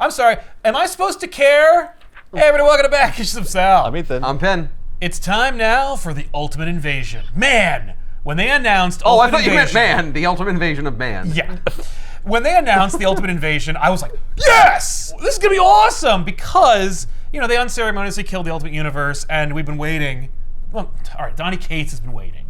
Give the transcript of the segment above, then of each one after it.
I'm sorry. Am I supposed to care? Hey, everybody, welcome to Package of Sal. I'm Ethan. I'm Penn. It's time now for the Ultimate Invasion. Man, when they announced Oh, I Ultimate thought you meant Invasion, man. The Ultimate Invasion of man. Yeah. When they announced the Ultimate Invasion, I was like, yes! This is going to be awesome because, you know, they unceremoniously killed the Ultimate Universe and we've been waiting. Well, all right, Donny Cates has been waiting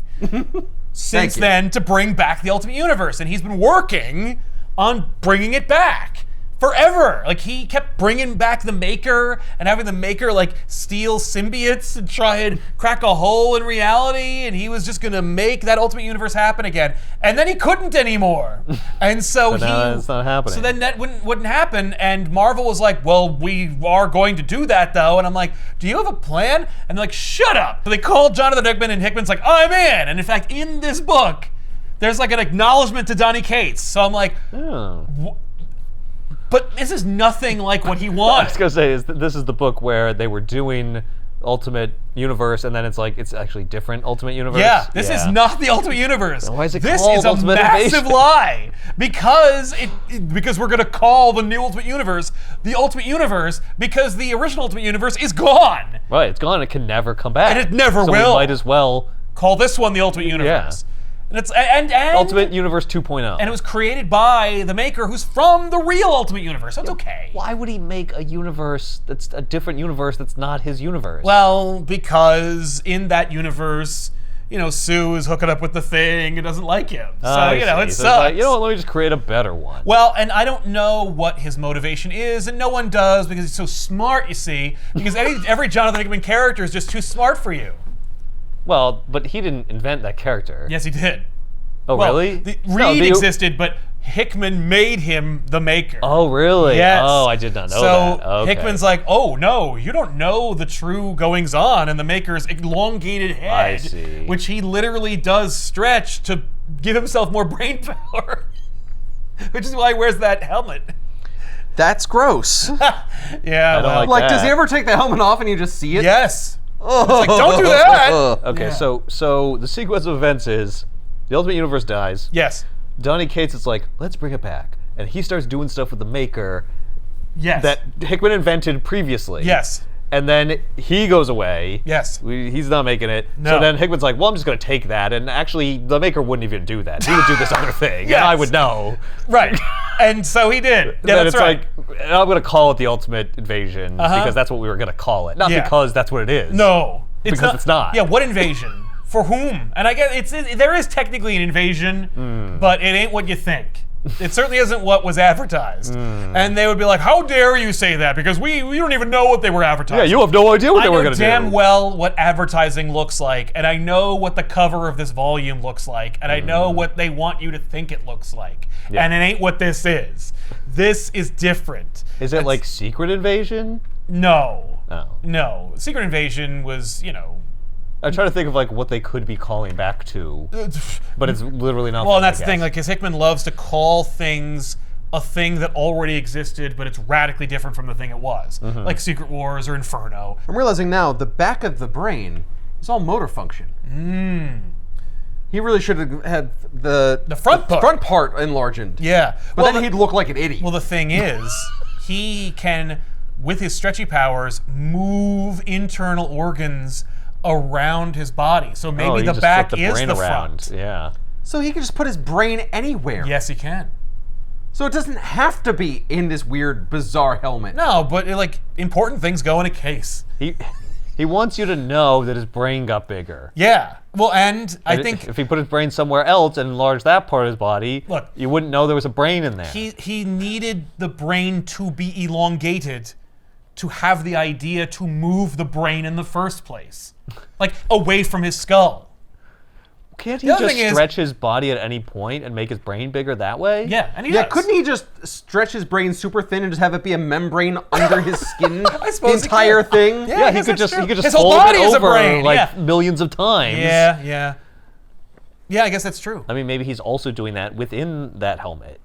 since then to bring back the Ultimate Universe, and he's been working on bringing it back forever. Like, he kept bringing back the Maker and having the Maker, like, steal symbiotes and try and crack a hole in reality, and he was just gonna make that Ultimate Universe happen again. And then he couldn't anymore. And so now it's not happening. So then that wouldn't happen, and Marvel was like, well, we are going to do that, though. And I'm like, do you have a plan? And they're like, shut up! So they called Jonathan Hickman, and Hickman's like, I'm in! And in fact, in this book, there's like an acknowledgement to Donny Cates. So I'm like, but this is nothing like what he I wanted. was gonna say, this is the book where they were doing Ultimate Universe, and then it's like it's actually different Ultimate Universe. Yeah, this is not the Ultimate Universe. Then why is it this called is a Ultimate massive Invasion? lie because we're gonna call the new Ultimate Universe the Ultimate Universe because the original Ultimate Universe is gone. Right, it's gone. It can never come back, And it never so will. We might as well Call this one the Ultimate Universe. And it's and Ultimate Universe 2.0. And it was created by the Maker, who's from the real Ultimate Universe. That's okay. Why would he make a universe that's a different universe that's not his universe? Well, because in that universe, you know, Sue is hooking up with the Thing and doesn't like him. So, you know, it So sucks. it's like, you know what, let me just create a better one. Well, and I don't know what his motivation is, and no one does because he's so smart, you see. Because every Jonathan Hickman character is just too smart for you. Well, but he didn't invent that character. Yes, he did. Oh, Well, really? Reed existed, but Hickman made him the Maker. Oh, really? Yes. Oh, I did not know so that. Okay. Hickman's like, oh no, you don't know the true goings on in the Maker's elongated head, I see. which he literally does stretch to give himself more brain power, which is why he wears that helmet. That's gross. Yeah, I don't well, like that. Does he ever take the helmet off and you just see it? yes. Oh. It's like, don't do that. Okay, Yeah. so the sequence of events is the Ultimate Universe dies. Yes. Donny Cates is like, let's bring it back. And he starts doing stuff with the Maker Yes. that Hickman invented previously. Yes. And then he goes away. Yes. He's not making it. No. So then Hickman's like, well, I'm just going to take that. And actually, the Maker wouldn't even do that. He would do this other thing. Yes. And I would know. Right. And so he did. And Yeah, then that's it's right. like, and I'm going to call it the Ultimate Invasion because that's what we were going to call it. Not Yeah. because that's what it is. No. Because it's not. Yeah, what invasion? For whom? And I guess there is technically an invasion, but it ain't what you think. It certainly isn't what was advertised. And they would be like, how dare you say that? Because we don't even know what they were advertising. Yeah, you have no idea what they were going to do. I know damn well what advertising looks like, and I know what the cover of this volume looks like, and I know what they want you to think it looks like. Yeah. And it ain't what this is. This is different. Is it like Secret Invasion? No. Oh. No. Secret Invasion was, you know, I'm trying to think of like what they could be calling back to, but it's literally not. well, and that's the thing. Like, because Hickman loves to call things a thing that already existed, but it's radically different from the thing it was. Like Secret Wars or Inferno. I'm realizing now the back of the brain is all motor function. He really should have had the front part. front part enlarged. Yeah. But then he'd look like an idiot. Well, the thing is, he can, with his stretchy powers, move internal organs around his body. So maybe you the just back flip the is brain the around. front. Yeah. So he could just put his brain anywhere. Yes, he can. So it doesn't have to be in this weird, bizarre helmet. No, but like important things go in a case. He wants you to know that his brain got bigger. Yeah. Well, and I think if he put his brain somewhere else and enlarged that part of his body, Look, you wouldn't know there was a brain in there. he needed the brain to be elongated to have the idea to move the brain in the first place. Like, away from his skull. Can't he The other just thing is- stretch his body at any point and make his brain bigger that way? Yeah, and he Yeah, does. couldn't he just stretch his brain super thin and just have it be a membrane under his skin? I suppose the he entire could. thing? Yeah, I Yeah, he guess could that's just true. His whole fold body it is a over brain, like yeah. millions of times. Yeah, I guess that's true. I mean, maybe he's also doing that within that helmet.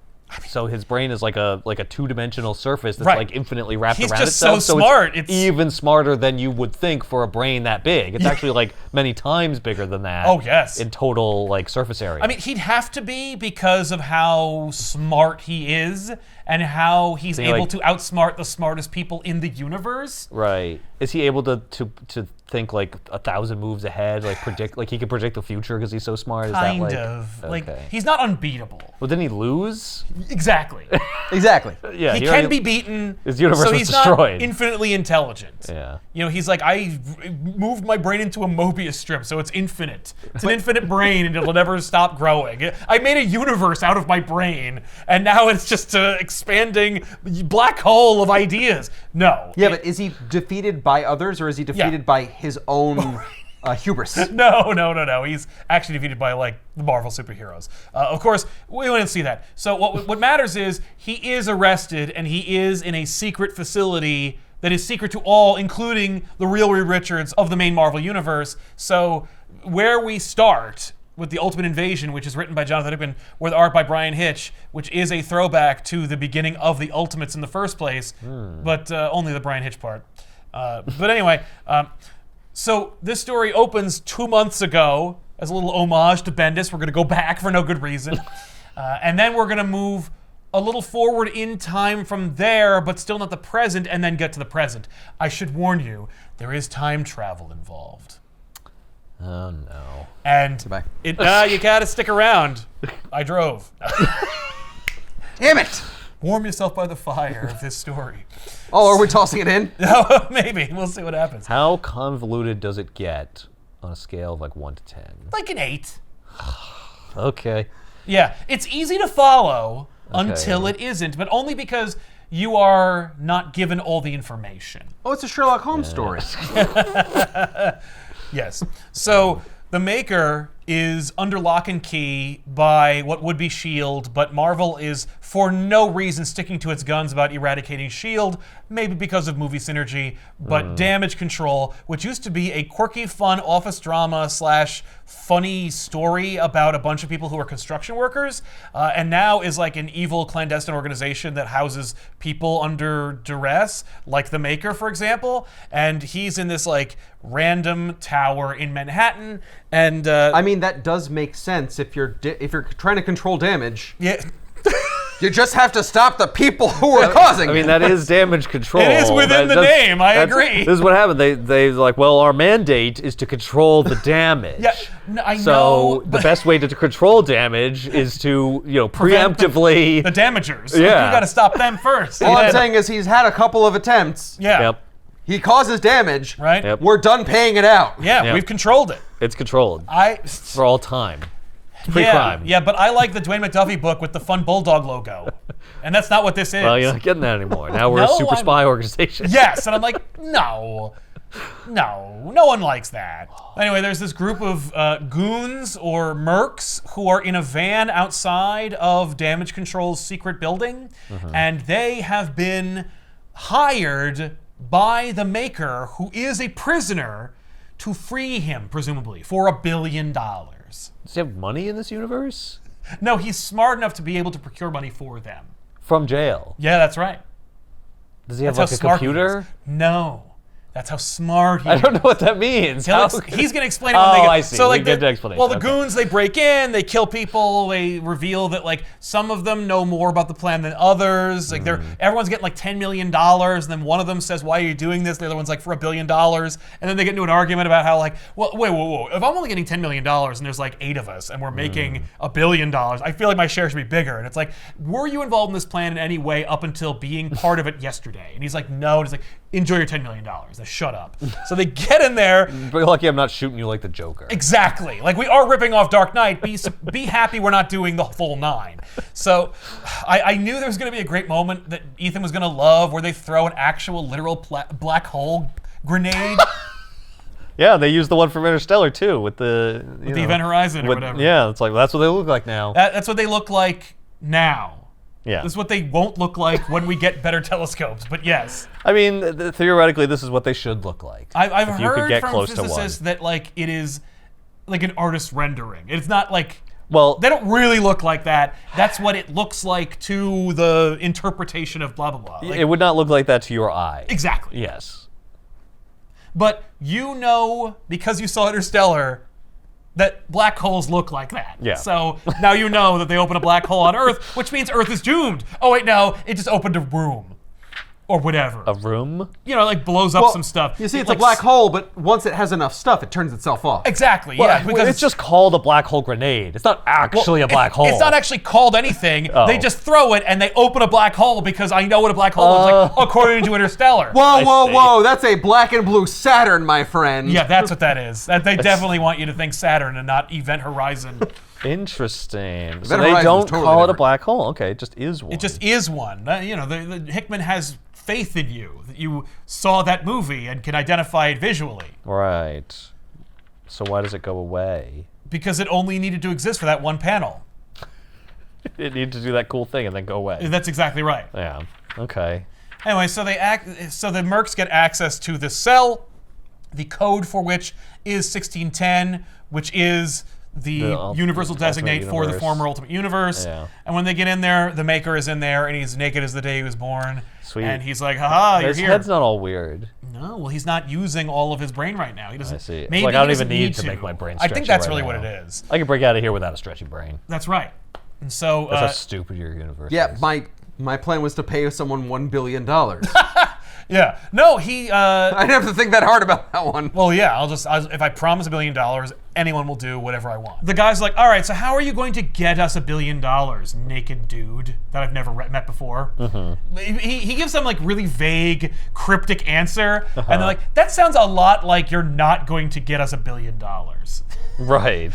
So his brain is like a two-dimensional surface that's Right. like infinitely wrapped He's around just itself. so smart. It's It's- even smarter than you would think for a brain that big. It's actually like many times bigger than that. Oh, yes. In total like surface area. I mean, he'd have to be because of how smart he is and how he's So, able like- to outsmart the smartest people in the universe. right. Is he able to think like 1,000 moves ahead, like predict, like he can predict the future because he's so smart? Is that Kind like, of. Like, okay. he's not unbeatable. Well, didn't he lose? Exactly. Exactly. Yeah. He already- can be beaten, His universe so was he's destroyed. not infinitely intelligent. Yeah. You know, he's like, I moved my brain into a Mobius strip, so it's infinite. It's an infinite brain, and it'll never stop growing. I made a universe out of my brain, and now it's just an expanding black hole of ideas. No. Yeah, but is he defeated by others, or is he defeated by his own hubris? No. He's actually defeated by like the Marvel superheroes. Of course, we wouldn't see that. So what matters is he is arrested and he is in a secret facility that is secret to all, including the real Reed Richards of the main Marvel universe. So where we start with the Ultimate Invasion, which is written by Jonathan Hickman, with art by Brian Hitch, which is a throwback to the beginning of the Ultimates in the first place, but only the Brian Hitch part. But anyway. So this story opens 2 months ago as a little homage to Bendis. We're going to go back for no good reason. And then we're going to move a little forward in time from there, but still not the present, and then get to the present. I should warn you, there is time travel involved. Oh no. And Goodbye. you got to stick around. I drove. Damn it! Warm yourself by the fire of this story. Oh, are we tossing it in? No, maybe. We'll see what happens. How convoluted does it get on a scale of like 1 to 10? Like an 8. Okay. Yeah, it's easy to follow until it isn't, but only because you are not given all the information. Oh, it's a Sherlock Holmes story. Yes. So the Maker is under lock and key by what would be S.H.I.E.L.D., but Marvel is for no reason sticking to its guns about eradicating S.H.I.E.L.D., maybe because of movie synergy, but Damage Control, which used to be a quirky, fun office drama / funny story about a bunch of people who are construction workers, and now is like an evil clandestine organization that houses people under duress, like the Maker, for example, and he's in this like random tower in Manhattan, and I mean, that does make sense if you're trying to control damage. yeah. You just have to stop the people who are causing I mean, it. that is damage control. It is within the name, I agree. This is what happened. They like, well, our mandate is to control the damage. Yeah, I know. So the best way to control damage is to, Prevent preemptively. the damagers. Yeah. You got to stop them first. All I'm And- saying is he's had a couple of attempts. Yeah. Yep. He causes damage. Right. Yep. We're done paying it out. Yeah, Yep. we've controlled it. It's controlled for all time. It's pre-crime. Yeah, but I like the Dwayne McDuffie book with the fun bulldog logo, and that's not what this is. Well, you're not getting that anymore. Now we're a No, super I'm- spy organization. Yes, and I'm like, no one likes that. Anyway, there's this group of goons or mercs who are in a van outside of Damage Control's secret building, and they have been hired by the Maker, who is a prisoner, to free him, presumably, for $1 billion. Does he have money in this universe? No, he's smart enough to be able to procure money for them. From jail. Yeah, that's right. Does he have That's like how a smart he computer? is. No. That's how smart he I is. don't know what that means. He's going to explain it when they get... I see. So, We like, get the explanation. Well, the Okay. goons, they break in, they kill people, they reveal that, like, some of them know more about the plan than others. Like, everyone's getting, like, $10 million, and then one of them says, why are you doing this? The other one's like, for $1 billion. And then they get into an argument about how, like, well, wait, whoa. If I'm only getting $10 million and there's, like, 8 of us, and we're making $1 billion, I feel like my share should be bigger. And it's like, were you involved in this plan in any way up until being part of it yesterday? And he's like, no. And he's like, enjoy your $10 million. Now, shut up. So they get in there. Be lucky I'm not shooting you like the Joker. Exactly. Like, we are ripping off Dark Knight. Be happy we're not doing the full 9. So I knew there was going to be a great moment that Ethan was going to love where they throw an actual literal black hole grenade. Yeah, they used the one from Interstellar too with the The Event Horizon or whatever. Yeah, it's like that's what they look like now. That's what they look like now. Yeah. This is what they won't look like when we get better telescopes, but yes. I mean, theoretically, this is what they should look like. I've if you could heard get from close to one. physicists that, like, it is like an artist's rendering. It's not like Well, They don't really look like that. That's what it looks like to the interpretation of blah, blah, blah. Like, it would not look like that to your eye. exactly. Yes. But you know, because you saw Interstellar, that black holes look like that. Yeah. So now you know that they open a black hole on Earth, which means Earth is doomed. Oh, wait, no, it just opened a room. Or whatever. A room? You know, like blows up some stuff. You see, it's like, a black hole, but once it has enough stuff, it turns itself off. Exactly, Well, yeah. Because it's just called a black hole grenade. It's not actually a black hole. It's not actually called anything. Oh. They just throw it and they open a black hole because I know what a black hole looks like, according to Interstellar. Whoa, whoa, see. whoa! That's a black and blue Saturn, my friend. Yeah, that's what that is. That they definitely want you to think Saturn and not Event Horizon. Interesting. So Event they Horizon's don't totally call it a different. black hole. Okay, it just is one. It just is one. You know, the Hickman has faith in you that you saw that movie and can identify it visually Right. So why does it go away? because it only needed to exist for that one panel. It needed to do that cool thing and then go away. That's exactly right. Yeah. Okay. Anyway, so so the mercs get access to this cell, the code for which is 1610, which is the universal Ultimate designate for the Universe. former Ultimate Universe. Yeah. And when they get in there, the Maker is in there, and he's naked as the day he was born. Sweet. And he's like, haha, you're His here. head's not all weird. No, well, he's not using all of his brain right now. He doesn't. I see. It's Maybe like, I he don't even doesn't need to make my brain I think stretchy that's right really what now. it is. I can break out of here without a stretchy brain. That's right. And so, That's how stupid your universe Yeah, is. my plan was to pay someone $1 billion. yeah, no, he. I didn't have to think that hard about that one. Well, yeah, if I promise $1 billion, anyone will do whatever I want. The guy's like, all right, so how are you going to get us $1 billion, naked dude that I've never met before? Mm-hmm. He gives them like really vague, cryptic answer, and they're like, that sounds a lot like you're not going to get us $1 billion. Right.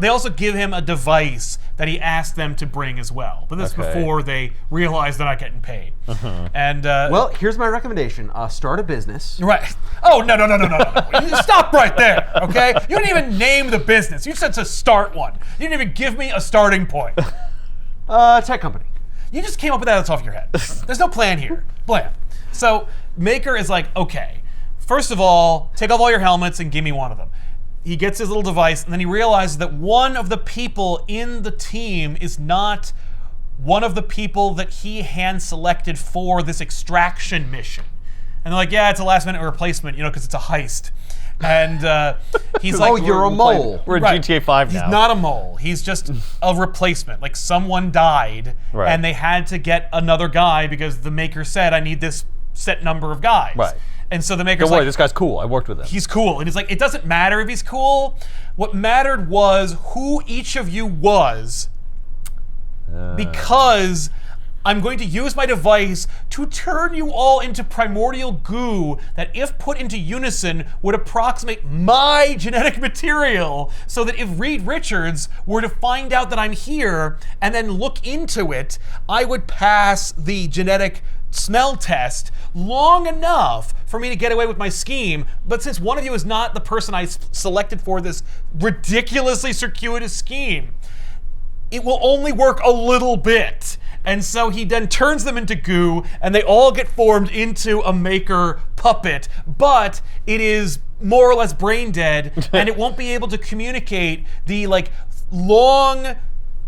They also give him a device that he asked them to bring as well, but this is Okay. before they realize they're not getting paid. And Well, here's my recommendation. Start a business. right. Oh, no. You stop right there, okay? You didn't even name the business. You said to start one. You didn't even give me a starting point. Tech company. You just came up with that off the top of your head. There's no plan here. Blam. So Maker is like, okay, first of all, take off all your helmets and give me one of them. He gets his little device, and then he realizes that one of the people in the team is not one of the people that he hand-selected for this extraction mission. And they're like, yeah, it's a last-minute replacement, because it's a heist. And he's like, Oh, you're a mole. We're in Right. GTA 5 now. He's not a mole. He's just a replacement. Like someone died, Right. and they had to get another guy because the Maker said, I need this set number of guys. Right. And so the Maker's Don't worry, like, this guy's cool. I worked with him. he's cool. And he's like, it doesn't matter if he's cool. What mattered was who each of you was, because I'm going to use my device to turn you all into primordial goo that, if put into unison, would approximate my genetic material, so that if Reed Richards were to find out that I'm here and then look into it, I would pass the genetic smell test long enough for me to get away with my scheme. But since one of you is not the person I selected for this ridiculously circuitous scheme, it will only work a little bit. And so he then turns them into goo, and they all get formed into a Maker puppet, but it is more or less brain dead, and it won't be able to communicate the long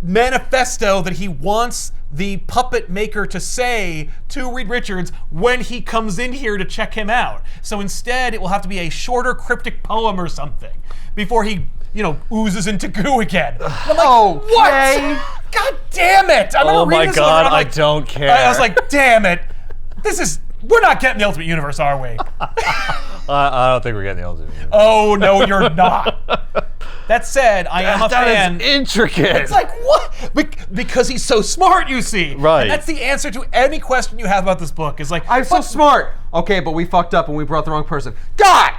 manifesto that he wants the puppet Maker to say to Reed Richards when he comes in here to check him out. So instead, it will have to be a shorter cryptic poem or something before he, oozes into goo again. And I'm like, Okay. what? God damn it! I remember Oh reading my this god, and I'm I like, don't care. I was like, damn it! We're not getting the Ultimate Universe, are we? I don't think we're getting the ultimate. Oh no, you're not. That said, I am a fan. That is intricate. It's like, what? Because he's so smart, you see. Right. And that's the answer to any question you have about this book. Is like, I'm so smart. Okay, but we fucked up and we brought the wrong person. God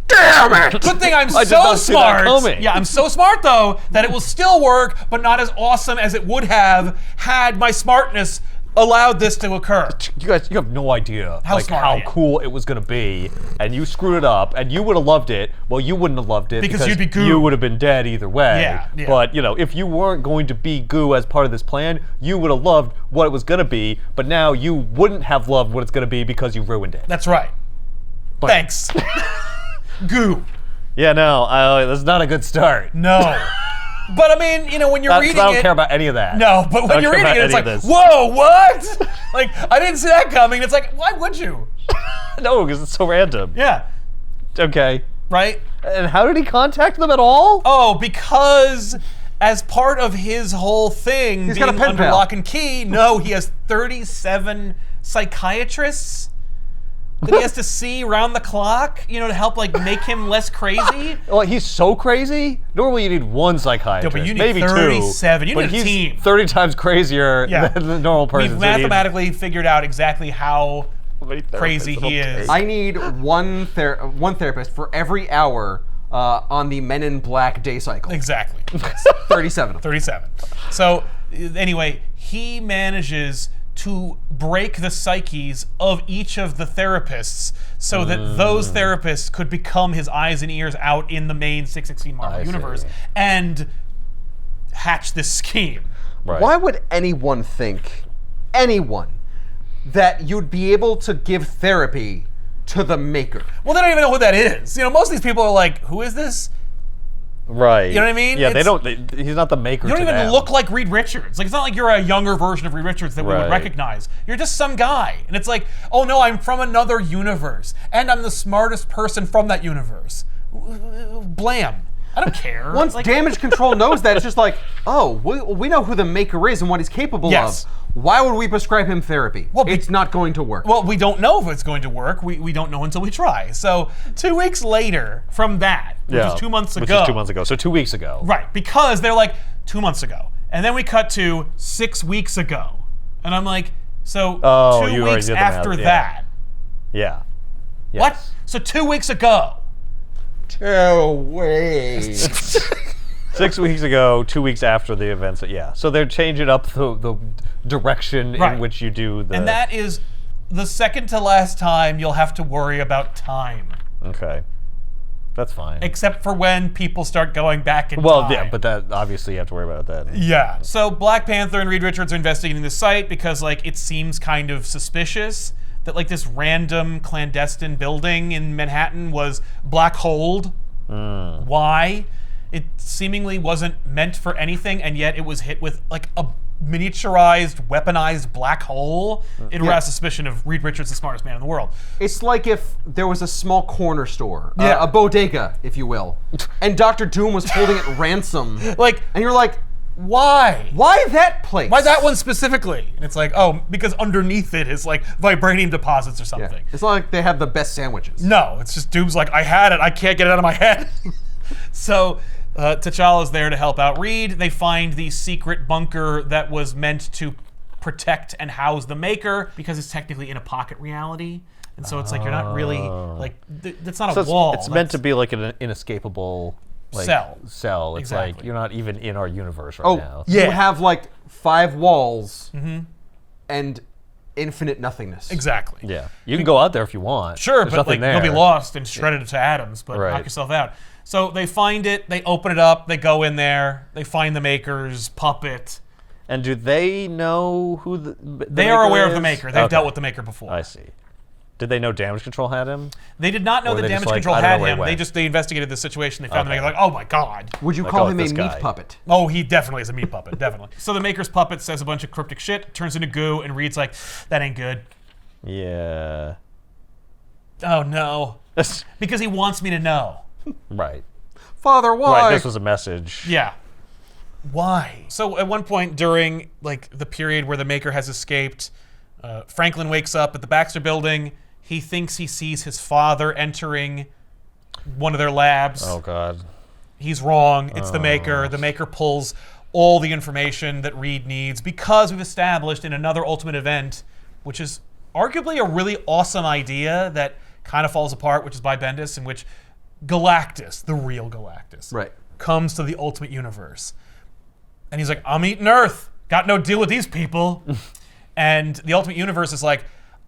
damn it! good thing I'm I did so not see that smart. coming. Yeah, I'm so smart though that it will still work, but not as awesome as it would have had my smartness allowed this to occur. You guys, you have no idea How smart I am. cool it was gonna be, and you screwed it up, and you would have loved it. Well, you wouldn't have loved it Because you'd be goo. You would have been dead either way. Yeah. But if you weren't going to be goo as part of this plan, you would have loved what it was gonna be. But now you wouldn't have loved what it's gonna be because you ruined it. That's right. Thanks. Goo. Yeah, no, that's not a good start. No. But I mean, you know, when you're reading I don't it, care about any of that. no. But when you're reading it, it's like, whoa, what? Like, I didn't see that coming. It's like, why would you? No, because it's so random. Yeah. Okay. Right. And how did he contact them at all? Oh, because as part of his whole thing, He's being got a pen under pal. lock and key, no, he has 37 psychiatrists that he has to see around the clock, you know, to help like make him less crazy. Well, he's so crazy. Normally, you need one psychiatrist, No, but you need maybe 37. two. You but need a he's team. 30 times crazier than the normal person. We've mathematically figured out exactly how crazy he is. I need one therapist for every hour on the Men in Black day cycle. Exactly. 37 of them. 37. So anyway, he manages to break the psyches of each of the therapists so that those therapists could become his eyes and ears out in the main 616 Marvel universe and hatch this scheme. Right. Why would anyone think, that you'd be able to give therapy to the Maker? Well, they don't even know who that is. You know, most of these people are like, who is this? Right. You know what I mean? Yeah, he's not the Maker. You don't to even them. look like Reed Richards. Like, it's not like you're a younger version of Reed Richards that we would recognize. You're just some guy. And it's like, oh no, I'm from another universe. And I'm the smartest person from that universe. Blam. I don't care. Once Damage Control knows that, it's just like, oh, we know who the Maker is and what he's capable of. Why would we prescribe him therapy? Well, it's not going to work. Well, we don't know if it's going to work. We don't know until we try. So 2 weeks later from that, which is 2 months ago. Which is 2 months ago. So 2 weeks ago. Right, because they're like 2 months ago. And then we cut to 6 weeks ago. And I'm like, so 2 weeks after that. Yeah. Yes. What? So 2 weeks ago. 2 weeks. 6 weeks ago, 2 weeks after the events. Yeah. So they're changing up the direction in which you do the. And that is the second to last time you'll have to worry about time. Okay. That's fine. Except for when people start going back in time. Well, yeah, but that obviously you have to worry about that. Yeah. So Black Panther and Reed Richards are investigating the site because like it seems kind of suspicious that like this random clandestine building in Manhattan was black holed. Why? It seemingly wasn't meant for anything, and yet it was hit with like a miniaturized, weaponized black hole. It aroused suspicion of Reed Richards, the smartest man in the world. It's like if there was a small corner store, a bodega, if you will, and Dr. Doom was holding it ransom. Like, and you're like, why? Why that place? Why that one specifically? And it's like, oh, because underneath it is like vibranium deposits or something. Yeah. It's not like they have the best sandwiches. No, it's just Doom's like, I had it, I can't get it out of my head. So T'Challa's there to help out Reed. They find the secret bunker that was meant to protect and house the Maker because it's technically in a pocket reality. And so it's like you're not really, like, that's not a wall. It's meant to be like an inescapable cell. It's Exactly. like you're not even in our universe right now. You have like 5 walls and infinite nothingness. Exactly. Yeah. You can go out there if you want. Sure, There's but like, nothing there. you'll be lost and shredded to atoms, but knock yourself out. So they find it, they open it up, they go in there, they find the Maker's puppet. And do they know who the They are aware of the Maker. They've dealt with the Maker before. I see. Did they know Damage Control had him? They did not know that Damage Control had him. They investigated the situation. They found the Maker, like, oh my god. Would you call him a meat puppet? Oh, he definitely is a meat puppet, definitely. So the Maker's puppet says a bunch of cryptic shit, turns into goo, and Reed's like, that ain't good. Yeah. Oh no. Because he wants me to know. Right. Father, why? Right, this was a message. Yeah. Why? So at one point during like the period where the Maker has escaped, Franklin wakes up at the Baxter building. He thinks he sees his father entering one of their labs. Oh god. He's wrong. It's the Maker. The Maker pulls all the information that Reed needs because we've established in another Ultimate event, which is arguably a really awesome idea that kind of falls apart, which is by Bendis, in which Galactus, the real Galactus, comes to the Ultimate Universe. And he's like, I'm eating Earth. Got no deal with these people. And the Ultimate Universe is like,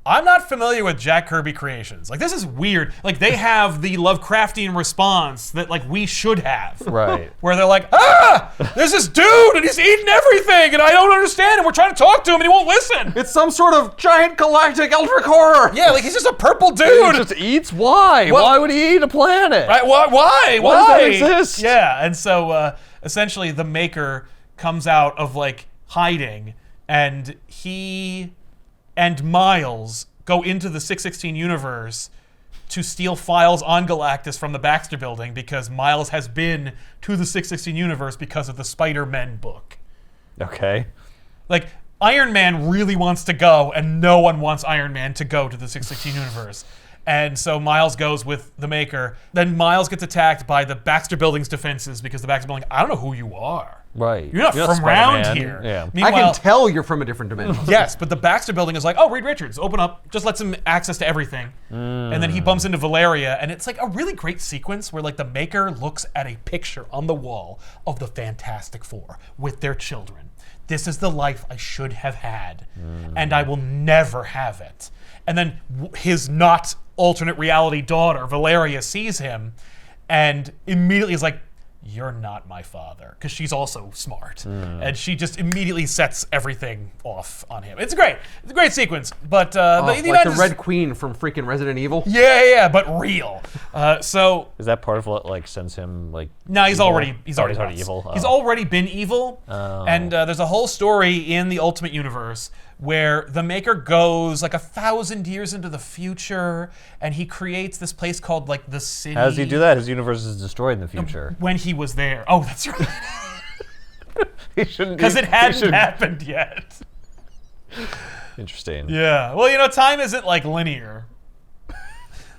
I'm not familiar with Jack Kirby creations. Like, this is weird. Like, they have the Lovecraftian response that, like, we should have. Right. Where they're like, there's this dude and he's eating everything and I don't understand and we're trying to talk to him and he won't listen. It's some sort of giant galactic eldritch horror. Yeah, like, he's just a purple dude. He just eats? Why? Well, why would he eat a planet? Right, why? Why does that exist? Yeah, and so essentially the Maker comes out of like hiding, and he and Miles go into the 616 universe to steal files on Galactus from the Baxter Building because Miles has been to the 616 universe because of the Spider-Men book. Okay. Like, Iron Man really wants to go, and no one wants Iron Man to go to the 616 universe. And so Miles goes with the Maker. Then Miles gets attacked by the Baxter Building's defenses because the Baxter Building, I don't know who you are. Right. You're not from around here. Yeah. I can tell you're from a different dimension. Yes, but the Baxter Building is like, oh, Reed Richards, open up. Just lets him access to everything. And then he bumps into Valeria, and it's like a really great sequence where like the Maker looks at a picture on the wall of the Fantastic Four with their children. This is the life I should have had, and I will never have it. And then his not alternate reality daughter, Valeria, sees him and immediately is like, you're not my father, because she's also smart. And she just immediately sets everything off on him. It's great. It's a great sequence. But like the Red Queen from freaking Resident Evil? Yeah, but real. So is that part of what like sends him like no, he's evil? already already evil. He's already been evil. And there's a whole story in the Ultimate Universe where the Maker goes like 1,000 years into the future, and he creates this place called like the City. How does he do that? His universe is destroyed in the future. When he was there. Oh, that's right. He shouldn't. Because it hadn't happened yet. Interesting. Yeah. Well, time isn't like linear.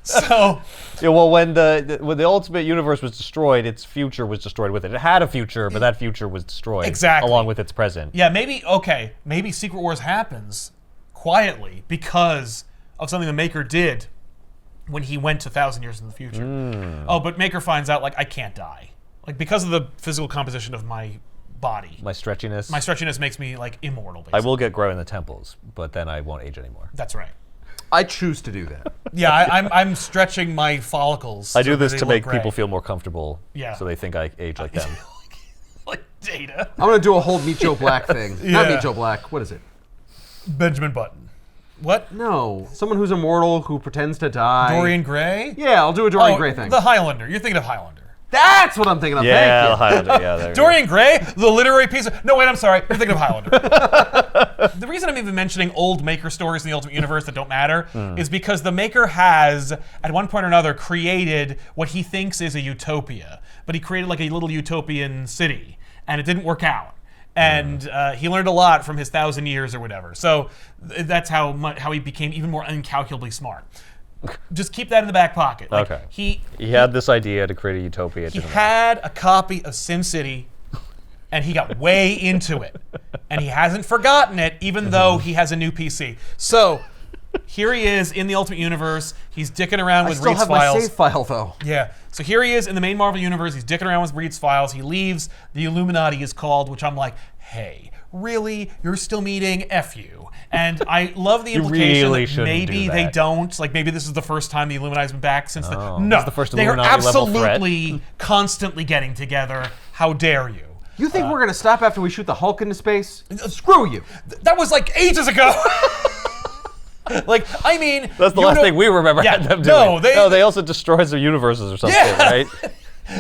So. Yeah. Well, when the Ultimate Universe was destroyed, its future was destroyed with it. It had a future, but that future was destroyed. Exactly. Along with its present. Yeah. Maybe Secret Wars happens quietly because of something the Maker did when he went to 1,000 years in the future. Oh, but Maker finds out like I can't die, like because of the physical composition of my body. My stretchiness. My stretchiness makes me like immortal. Basically. I will get grow in the temples, but then I won't age anymore. That's right. I choose to do that. Yeah, I'm stretching my follicles. I do so this that to they make look gray. people feel more comfortable. Yeah. So they think I age like them. Like Data. I'm going to do a whole Meet Joe Black thing. Not Yeah. Meet Joe Black. What is it? Benjamin Button. What? No. Someone who's immortal who pretends to die. Dorian Gray? Yeah, I'll do a Dorian Gray thing. The Highlander. You're thinking of Highlander. That's what I'm thinking of. Yeah, Thank you. Highlander. Yeah, there Dorian Gray, the literary piece of... No, wait, I'm sorry. You're thinking of Highlander. The reason I'm even mentioning old Maker stories in the Ultimate Universe that don't matter is because the Maker has, at one point or another, created what he thinks is a utopia. But he created like a little utopian city, and it didn't work out. And he learned a lot from his 1,000 years or whatever. So that's how he became even more incalculably smart. Just keep that in the back pocket. Like, Okay. He had this idea to create a utopia. He had a copy of SimCity, and he got way into it. And he hasn't forgotten it, even though he has a new PC. So here he is in the Ultimate Universe. He's dicking around with Reed's files. I still have my save file, though. Yeah. So here he is in the main Marvel Universe. He's dicking around with Reed's files. He leaves. The Illuminati is called, which I'm like, hey, really? You're still meeting? F you. And I love the implication really that maybe do they that. don't. Like maybe this is the first time the Illuminati's been back since Oh, no, this is the first they are Illuminati level threat. absolutely constantly getting together. How dare you? You think we're going to stop after we shoot the Hulk into space? Screw you. That was like ages ago. Like, I mean, That's the last thing we remember Yeah, them doing. no, they also destroyed some universes or something, Yeah. right?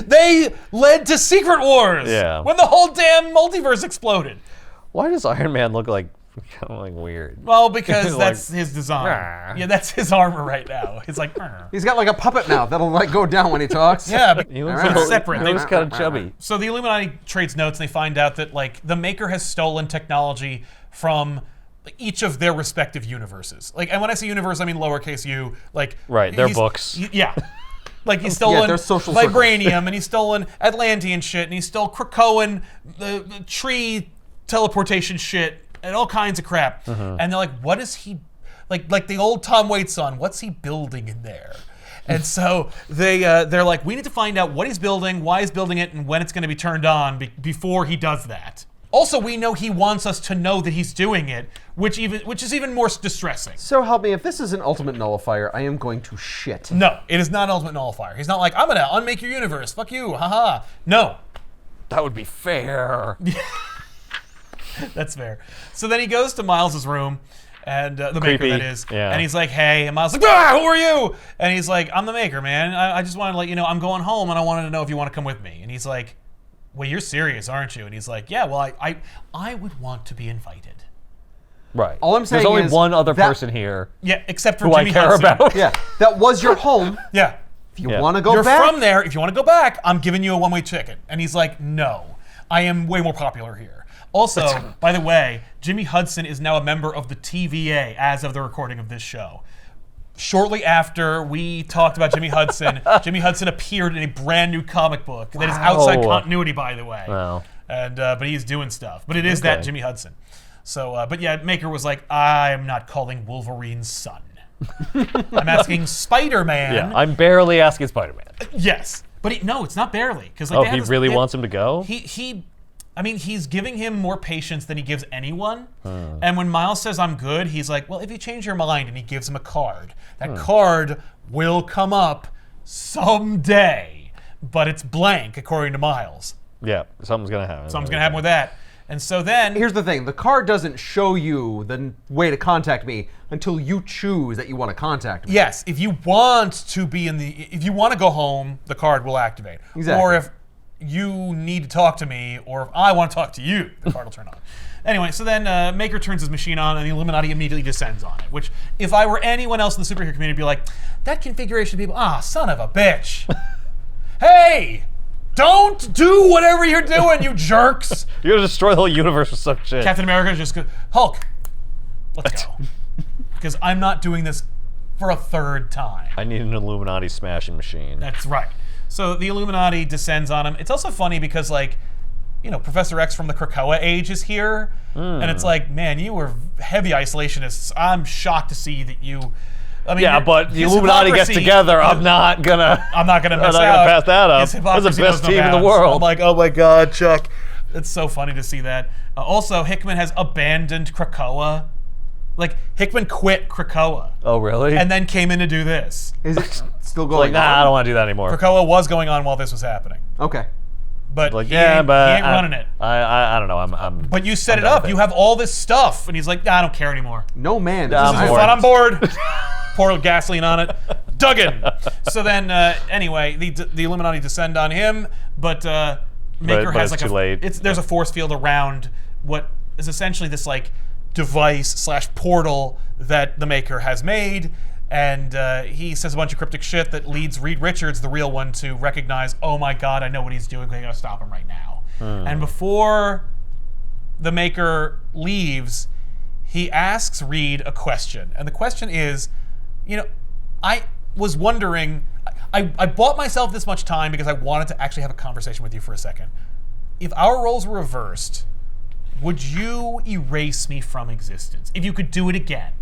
They led to Secret Wars. Yeah. When the whole damn multiverse exploded. Why does Iron Man look like kind of like weird? Well, because Like, that's his design. "Rah." Yeah, that's his armor right now. It's like, He's got like a puppet mouth that'll like go down when he talks. yeah, but He looks, Alright. little- separate. He They- looks kind of chubby. So the Illuminati trades notes, and they find out that like the Maker has stolen technology from each of their respective universes. Like, and when I say universe, I mean lowercase u. Like, Right, their he's- books. Yeah. Like he's stolen their social circles. vibranium, and he's stolen Atlantean shit, and he stole Krakoan, the tree teleportation shit, and all kinds of crap. And they're like, what is he, like the old Tom Waits song, what's he building in there? And so they're like, we need to find out what he's building, why he's building it, and when it's going to be turned on before he does that. Also, we know he wants us to know that he's doing it, which is even more distressing. So help me, if this is an ultimate nullifier, I am going to shit. No, it is not an ultimate nullifier. He's not like, I'm gonna unmake your universe. Fuck you, haha. No, That would be fair. that's fair. So then he goes to Miles's room, and the Creepy. Maker, that is. Yeah. And he's like, hey, and Miles is like, ah, who are you? And he's like, I'm the Maker, man. I just wanted to let you know I'm going home, and I wanted to know if you want to come with me. And he's like, well, you're serious, aren't you? And he's like, yeah, well, I would want to be invited. Right. All I'm saying There's only is one other that- person here Yeah, except for who Jimmy I care Hudson. about. Yeah, that was your home. Yeah. If you want to go You're back, from there. If you want to go back, I'm giving you a one-way ticket. And he's like, no, I am way more popular here. Also, by the way, Jimmy Hudson is now a member of the TVA as of the recording of this show. Shortly after we talked about Jimmy Hudson appeared in a brand new comic book that is outside continuity, by the way. Wow. And but he's doing stuff. But it is that Jimmy Hudson. So, but yeah, Maker was like, I'm not calling Wolverine's son. I'm asking Spider-Man. Yeah, I'm barely asking Spider-Man. Yes, but no, it's not barely because like He really wants him to go? I mean, he's giving him more patience than he gives anyone. And when Miles says I'm good, he's like, well, if you change your mind, and he gives him a card. That card will come up someday, but it's blank according to Miles. Yeah, something's gonna happen. Something's gonna happen with that. And so then here's the thing: the card doesn't show you the way to contact me until you choose that you want to contact me. yes, if you want to be if you want to go home, the card will activate. Exactly. Or if you need to talk to me, or if I want to talk to you, the card will turn on. Anyway, so then Maker turns his machine on, and the Illuminati immediately descends on it. Which, if I were anyone else in the superhero community, I'd be like, that configuration of people, son of a bitch. Hey! Don't do whatever you're doing, you jerks! You're gonna destroy the whole universe with some shit. Captain America just goes, Hulk, let's go. Because I'm not doing this for a third time. I need an Illuminati smashing machine. That's right. So the Illuminati descends on him. It's also funny because, like, Professor X from the Krakoa age is here. And it's like, man, you were heavy isolationists. I'm shocked to see that you... I mean, yeah, but the Illuminati gets together. I'm not gonna miss I'm not out. gonna pass that up. That's the best team in the world. I'm like, oh my god, Chuck. It's so funny to see that. Also, Hickman has abandoned Krakoa. Like, Hickman quit Krakoa. Oh, really? And then came in to do this. Is it still going on? I don't want to do that anymore. Krakoa was going on while this was happening. Okay. But Like, he ain't running it. I don't know. I'm. But you set it up. You have all this stuff. And he's like, I don't care anymore. No, man. Nah, This is fun. I'm bored. Pour gasoline on it. Duggan. So then, anyway, the Illuminati descend on him, but Maker has it's like too late. There's a force field around what is essentially this like device / portal that the Maker has made, and he says a bunch of cryptic shit that leads Reed Richards, the real one, to recognize, oh my god, I know what he's doing. I gotta stop him right now. And before the Maker leaves, he asks Reed a question, and the question is, I was wondering, I bought myself this much time because I wanted to actually have a conversation with you for a second. If our roles were reversed, would you erase me from existence? If you could do it again.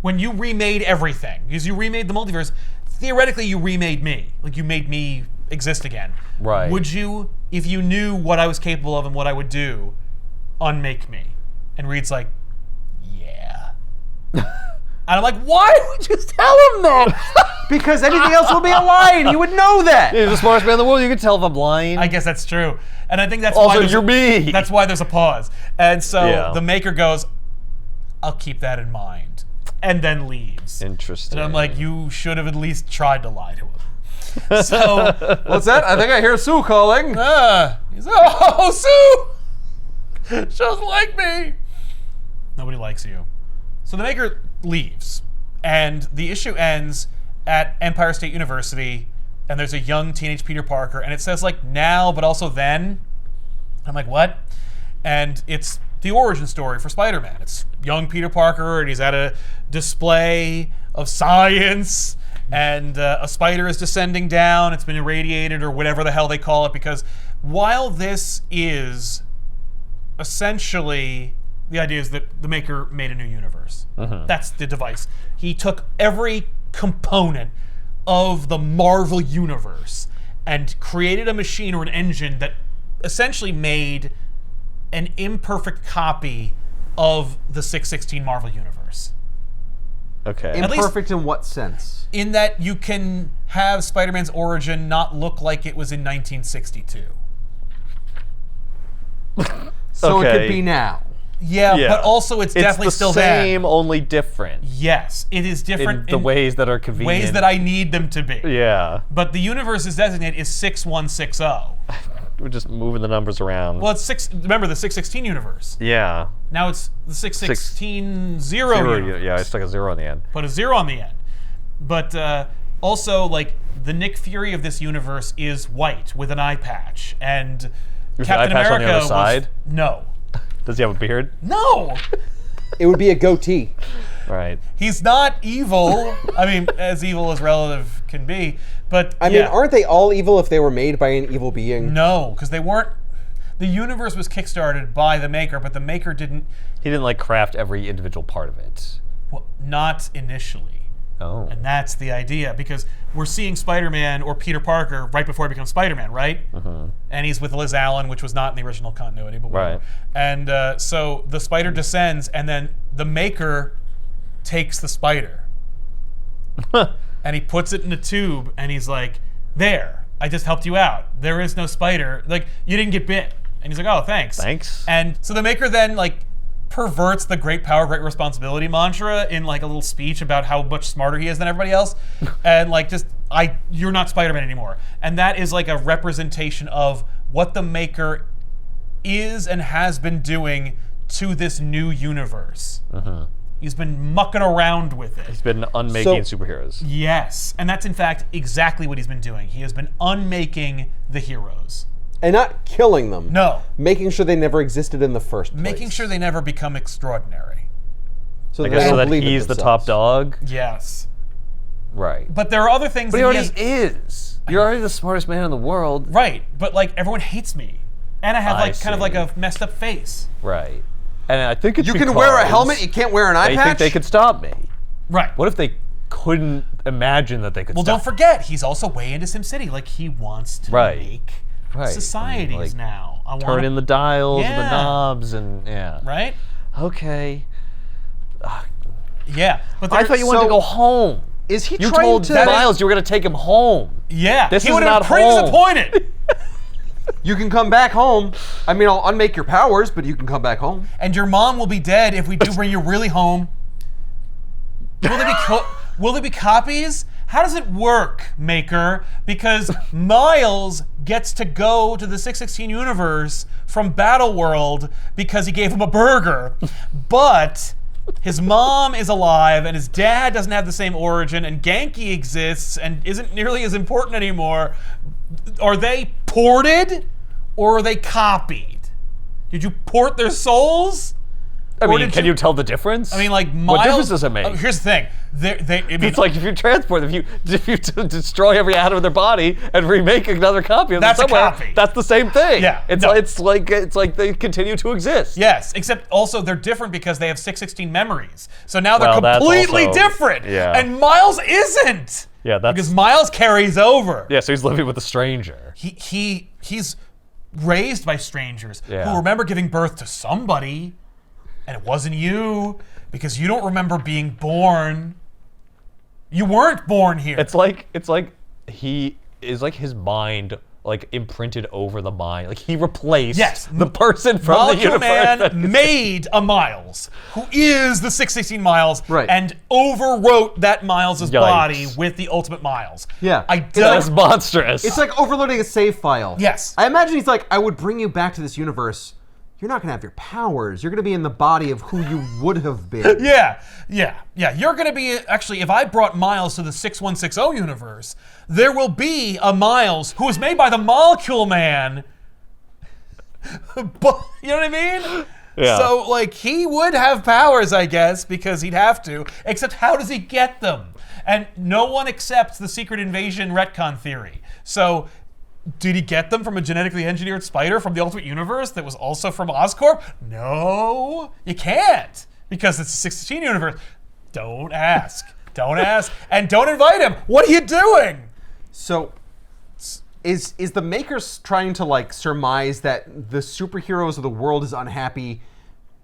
When you remade everything, because you remade the multiverse, theoretically you remade me. Like, you made me exist again. Right. Would you, if you knew what I was capable of and what I would do, unmake me? And Reed's like, yeah. And I'm like, why would you tell him that? Because anything else would be a lie, and he would know that. He's the smartest man in the world. You can tell if I'm lying. I guess that's true. And I think that's Also, why you're me. That's why there's a pause. And so Yeah. the Maker goes, I'll keep that in mind. And then leaves. Interesting. And I'm like, you should have at least tried to lie to him. So, What's that? I think I hear Sue calling. he's like, oh, Sue! She doesn't like me. Nobody likes you. So the Maker leaves, and the issue ends at Empire State University, and there's a young teenage Peter Parker, and it says like now, but also then. I'm like, what? And it's the origin story for Spider-Man. It's young Peter Parker, and he's at a display of science, and a spider is descending down. It's been irradiated, or whatever the hell they call it, because while this is essentially... The idea is that the Maker made a new universe. That's the device. He took every component of the Marvel universe and created a machine or an engine that essentially made an imperfect copy of the 616 Marvel universe. Okay. Imperfect in what sense? In that you can have Spider-Man's origin not look like it was in 1962. So it Okay. could be now. Yeah, but also it's definitely still the there. same, only different. Yes, it is different In the ways that are convenient. ways that I need them to be. Yeah. But the universe is designated is 6160. We're just moving the numbers around. Well, it's remember the 616 universe. Yeah. Now it's the 616 zero universe. Yeah, I stuck a 0 on the end. Put a 0 on the end. But also, like, the Nick Fury of this universe is white with an eye patch, and Captain an eye patch America on the other side? No. Does he have a beard? No. It would be a goatee. Right. He's not evil. I mean, as evil as relative can be. But I mean, aren't they all evil if they were made by an evil being? No, because they weren't. The universe was kickstarted by the Maker, but the Maker didn't. He didn't like craft every individual part of it. Well, not initially. Oh. And that's the idea, because we're seeing Spider-Man or Peter Parker right before he becomes Spider-Man, right? And he's with Liz Allen, which was not in the original continuity, but whatever. Right. And so the spider descends, and then the Maker takes the spider, and he puts it in a tube, and he's like, "There, I just helped you out. There is no spider. Like, you didn't get bit." And he's like, "Oh, thanks." Thanks. And so the Maker then, like, perverts the great power, great responsibility mantra in like a little speech about how much smarter he is than everybody else. And like, you're not Spider-Man anymore. And that is like a representation of what the Maker is and has been doing to this new universe. He's been mucking around with it. He's been unmaking superheroes. Yes. And that's in fact exactly what he's been doing. He has been unmaking the heroes. And not killing them. No. Making sure they never existed in the first place. Making sure they never become extraordinary. So I they guess so don't that believe in he's the themselves. top dog. Yes. Right. But there are other things But that he already is. You're already the smartest man in the world. Right, but like everyone hates me. And I have I like kind of like see. a messed up face. Right. And I think it's You can wear a because helmet, you can't wear an eye they patch? think they could stop me. Right. What if they couldn't imagine that they could Well, stop don't forget, he's also way into SimCity. Like, he wants to Right. make Right. societies Like, now. turn in the dials and the Yeah. knobs and yeah. Right? Okay. Yeah. But I thought you wanted to go home. Is he You trying told to... Miles you were going to take him home. Yeah. This he is would have not been pretty home. disappointed. You can come back home. I mean, I'll unmake your powers, but you can come back home. And your mom will be dead if we do bring you really home. Will there be copies? How does it work, Maker? Because Miles gets to go to the 616 universe from Battle World because he gave him a burger. But his mom is alive and his dad doesn't have the same origin, and Genki exists and isn't nearly as important anymore. Are they ported or are they copied? Did you port their souls? I Or mean, did can you tell the difference? I mean, like, Miles... What difference does it make? Here's the thing. It's like if you transport, if you destroy every atom of their body and remake another copy of them That's a somewhere, copy. that's the same thing. Yeah, It's no. it's like they continue to exist. Yes, except also they're different because they have 616 memories. So now they're Well, that's completely also- different. yeah. And Miles isn't. Yeah, that's Because Miles carries over. yeah. So he's living with a stranger. He's raised by strangers Yeah. who remember giving birth to somebody, and it wasn't you because you don't remember being born. You weren't born here. It's like he is like his mind like imprinted over the mind. Like he replaced the person from the Molecule universe. Man made a Miles, who is the 616 Miles, Right. and overwrote that Miles' Yikes. body with the Ultimate Miles. Yeah. I That's don't. monstrous. It's like overloading a save file. Yes. I imagine he's like, I would bring you back to this universe. You're not going to have your powers. You're going to be in the body of who you would have been. Yeah. You're going to be, actually, if I brought Miles to the 6160 universe, there will be a Miles who was made by the Molecule Man. But, you know what I mean? Yeah. So, like, he would have powers, I guess, because he'd have to. Except, how does he get them? And no one accepts the Secret Invasion retcon theory. So, did he get them from a genetically engineered spider from the Ultimate Universe that was also from Oscorp? No, you can't, because it's a 16 universe. Don't ask. Don't ask. And don't invite him. What are you doing? So, is the Makers trying to like surmise that the superheroes of the world is unhappy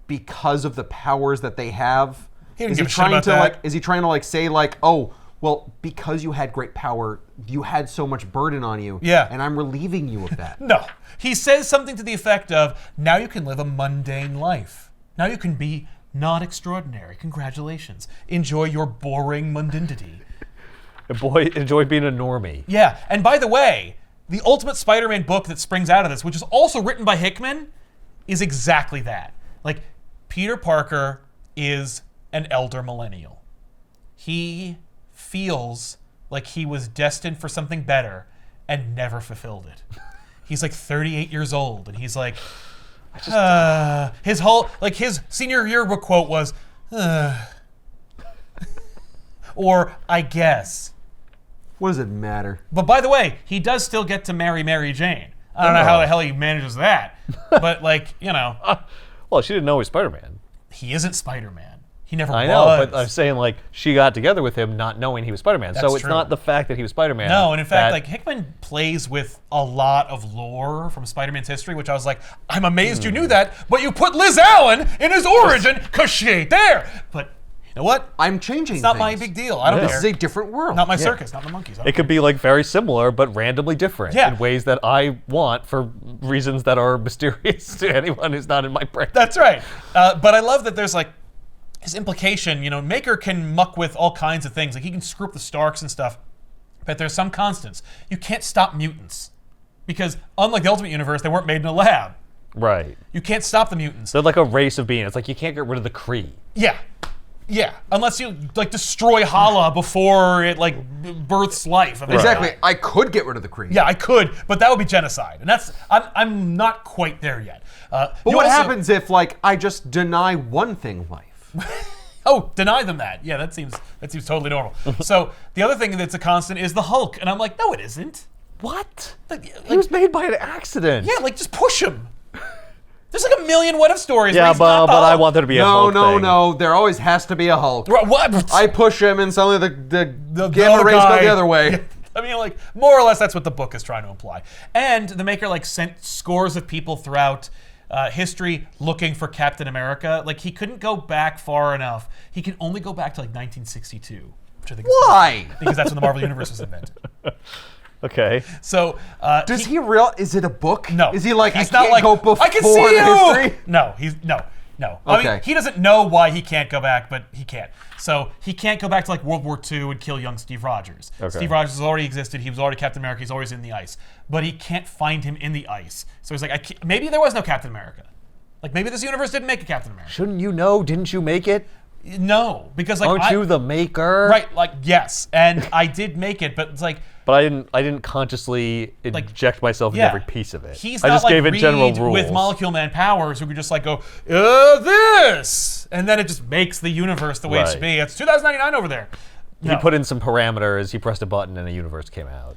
because of the powers that they have? He didn't Is give he a shit trying about to that. like? Is he trying to like say like, oh, well, because you had great power, you had so much burden on you. Yeah. And I'm relieving you of that. No. He says something to the effect of, now you can live a mundane life. Now you can be not extraordinary. Congratulations. Enjoy your boring mundanity. Boy, enjoy being a normie. Yeah. And by the way, the Ultimate Spider-Man book that springs out of this, which is also written by Hickman, is exactly that. Like, Peter Parker is an elder millennial. He feels like he was destined for something better and never fulfilled it. He's like 38 years old, and he's like, his senior yearbook quote was, or I guess. What does it matter? But by the way, he does still get to marry Mary Jane. I don't know how the hell he manages that, but like, you know. Well, she didn't know he was Spider-Man. He isn't Spider-Man. He never was. I know, but I'm saying, like, she got together with him not knowing he was Spider-Man. So it's true. not the fact that he was Spider-Man. No, and in fact, like, Hickman plays with a lot of lore from Spider-Man's history, which I was like, I'm amazed you knew that, but you put Liz Allen in his origin because she ain't there. But you know what? I'm changing It's not things. my big deal. I don't This care. is a different world. Not my circus, not the monkeys. It could be, like, very similar, but randomly different in ways that I want for reasons that are mysterious to anyone who's not in my brain. That's right. But I love that there's, like, his implication, you know, Maker can muck with all kinds of things. Like, he can screw up the Starks and stuff. But there's some constants. You can't stop mutants. Because, unlike the Ultimate Universe, they weren't made in a lab. Right. You can't stop the mutants. They're like a race of beings. It's like you can't get rid of the Kree. Yeah. Yeah. Unless you, like, destroy Hala before it, like, births life. Exactly. I could get rid of the Kree. Yeah, I could, but that would be genocide. And that's, I'm not quite there yet. But what happens if, like, I just deny one thing life? Oh, deny them that. Yeah, that seems totally normal. So the other thing that's a constant is the Hulk, and I'm like, no, it isn't. What? Like, He was made by an accident. yeah, like just push him. There's like a million what if stories. Yeah, where he's not the but I Hulk. want there to be a Hulk thing. No. There always has to be a Hulk. What? I push him, and suddenly the gamma other rays guy- go the other way. Yeah, I mean, like, more or less that's what the book is trying to imply. And the Maker, like, sent scores of people throughout history looking for Captain America. Like, he couldn't go back far enough. He can only go back to, like, 1962. Which I think is Why? because that's when the Marvel Universe was invented. Okay. So, Does he real? Is it a book? No. Is he like, he's I not can't like, go before I can see the you! history? No, no. I mean, Okay. he doesn't know why he can't go back, but he can't. So he can't go back to like World War II and kill young Steve Rogers. Okay. Steve Rogers has already existed. He was already Captain America. He's always in the ice. But he can't find him in the ice. So he's like, maybe there was no Captain America. Like, maybe this universe didn't make a Captain America. Shouldn't you know? Didn't you make it? No, because like Aren't you the maker? right? Like, yes, and I did make it, but it's like, But I didn't consciously inject myself in every piece of it. He's I not just like gave it Reed general rules. with Molecule Man powers who could just like go, this! And then it just makes the universe the way it should be. It's 2099 over there. He put in some parameters, he pressed a button, and a universe came out.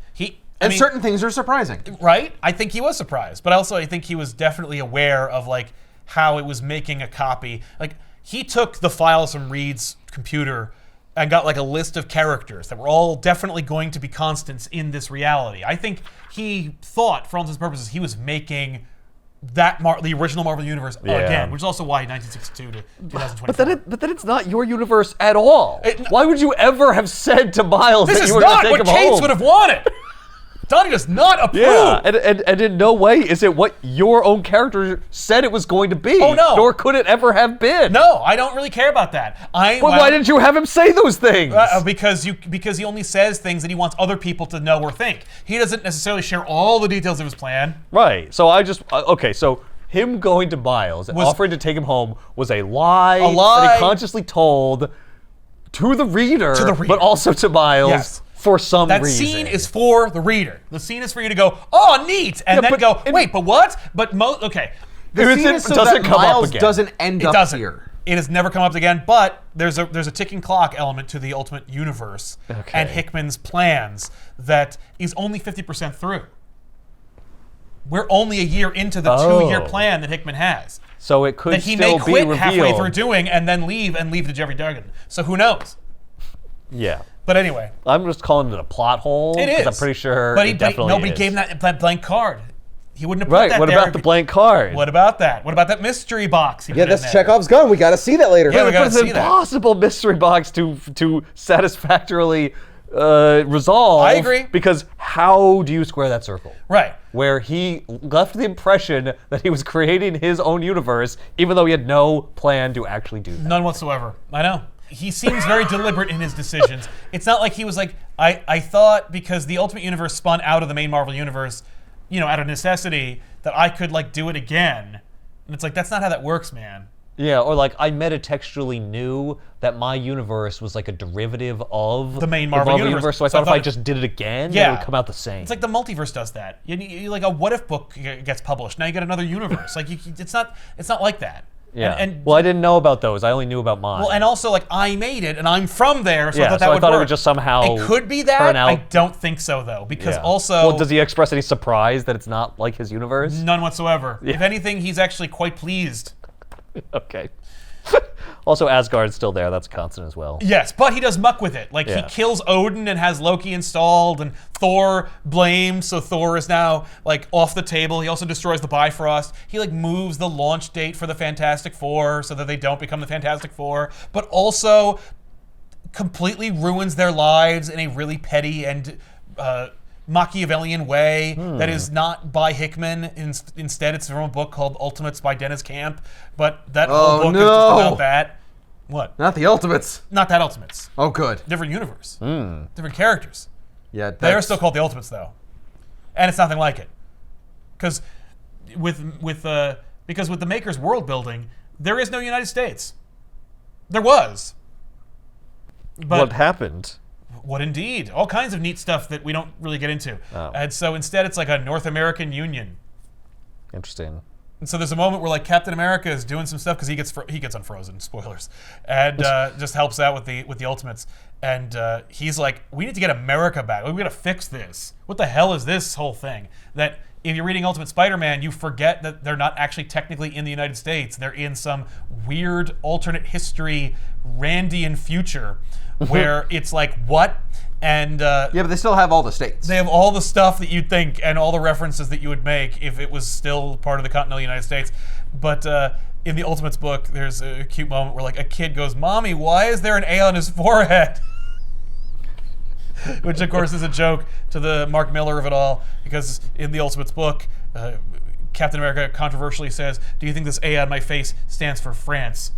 And certain things are surprising. Right? I think he was surprised. But also I think he was definitely aware of like how it was making a copy. Like, he took the files from Reed's computer and got like a list of characters that were all definitely going to be constants in this reality. I think he thought, for all intents and purposes, he was making that the original Marvel Universe again, which is also why 1962 to 2024. But then it's not your universe at all. Why would you ever have said to Miles This that is you were going not to take what him Cates home? would have wanted. Donnie does not approve. Yeah, and in no way is it what your own character said it was going to be. Oh, no. Nor could it ever have been. No, I don't really care about that. Why didn't you have him say those things? Because he only says things that he wants other people to know or think. He doesn't necessarily share all the details of his plan. Right. So I just okay. So him going to Miles and offering to take him home was a lie. A lie that he consciously told to the reader, but also to Miles. Yes. For some that reason. scene is for the reader. The scene is for you to go, oh, neat, and then go, wait, but what? But okay. The scene is so doesn't that come up Miles again. doesn't end up doesn't. here. It has never come up again, but there's a ticking clock element to the Ultimate Universe and Hickman's plans that is only 50% through. We're only a year into the 2-year plan that Hickman has. So it could that he still may quit be revealed. halfway through doing and then leave to Jeffrey Duggan. So who knows? Yeah. But anyway. I'm just calling it a plot hole. It is. I'm pretty sure but it definitely nobody is. gave him that blank card. He wouldn't have put that there. What about the blank card? What about that? What about that mystery box? Yeah, that's Chekhov's gun. We got to see that later. Yeah, we But gotta it's see an that. impossible mystery box to satisfactorily resolve. I agree. Because how do you square that circle? Right. Where he left the impression that he was creating his own universe, even though he had no plan to actually do that. None whatsoever. I know. he seems very deliberate in his decisions. It's not like he was like, I thought because the Ultimate Universe spun out of the main Marvel Universe, out of necessity, that I could like do it again. And it's like, that's not how that works, man. Yeah, or like I metatextually knew that my universe was like a derivative of the main Marvel universe. So I thought if I just did it again, it would come out the same. It's like the multiverse does that. You like a what if book gets published, now you get another universe. Like it's not like that. Yeah. And well, I didn't know about those. I only knew about mine. Well, and also like I made it, and I'm from there, so I thought that so would I thought work. it would just somehow. It could be that. Turn out. I don't think so though, because also. Well, does he express any surprise that it's not like his universe? None whatsoever. If anything, he's actually quite pleased. Okay. Also, Asgard's still there. That's a constant as well. Yes, but he does muck with it. Like, he kills Odin and has Loki installed, and Thor blames, so Thor is now, like, off the table. He also destroys the Bifrost. He, like, moves the launch date for the Fantastic Four so that they don't become the Fantastic Four, but also completely ruins their lives in a really petty and Machiavellian way that is not by Hickman. Instead, it's from a book called Ultimates by Dennis Camp. But that whole book is just about that. What? Not the Ultimates. Not that Ultimates. Oh, good. Different universe. Different characters. Yeah, they are still called the Ultimates, though, and it's nothing like it. Because with the Maker's world building, there is no United States. There was. But what happened? What indeed? All kinds of neat stuff that we don't really get into. Oh. And so instead it's like a North American Union. Interesting. And so there's a moment where like Captain America is doing some stuff because he gets unfrozen, spoilers, and just helps out with the Ultimates. And he's like, we need to get America back. We got to fix this. What the hell is this whole thing? That if you're reading Ultimate Spider-Man, you forget that they're not actually technically in the United States. They're in some weird alternate history, Randian future where it's like, what? And yeah, but they still have all the states. They have all the stuff that you'd think and all the references that you would make if it was still part of the continental United States. But in the Ultimates book, there's a cute moment where like a kid goes, "Mommy, why is there an A on his forehead?" Which of course is a joke to the Mark Miller of it all, because in the Ultimates book, Captain America controversially says, "Do you think this A on my face stands for France?"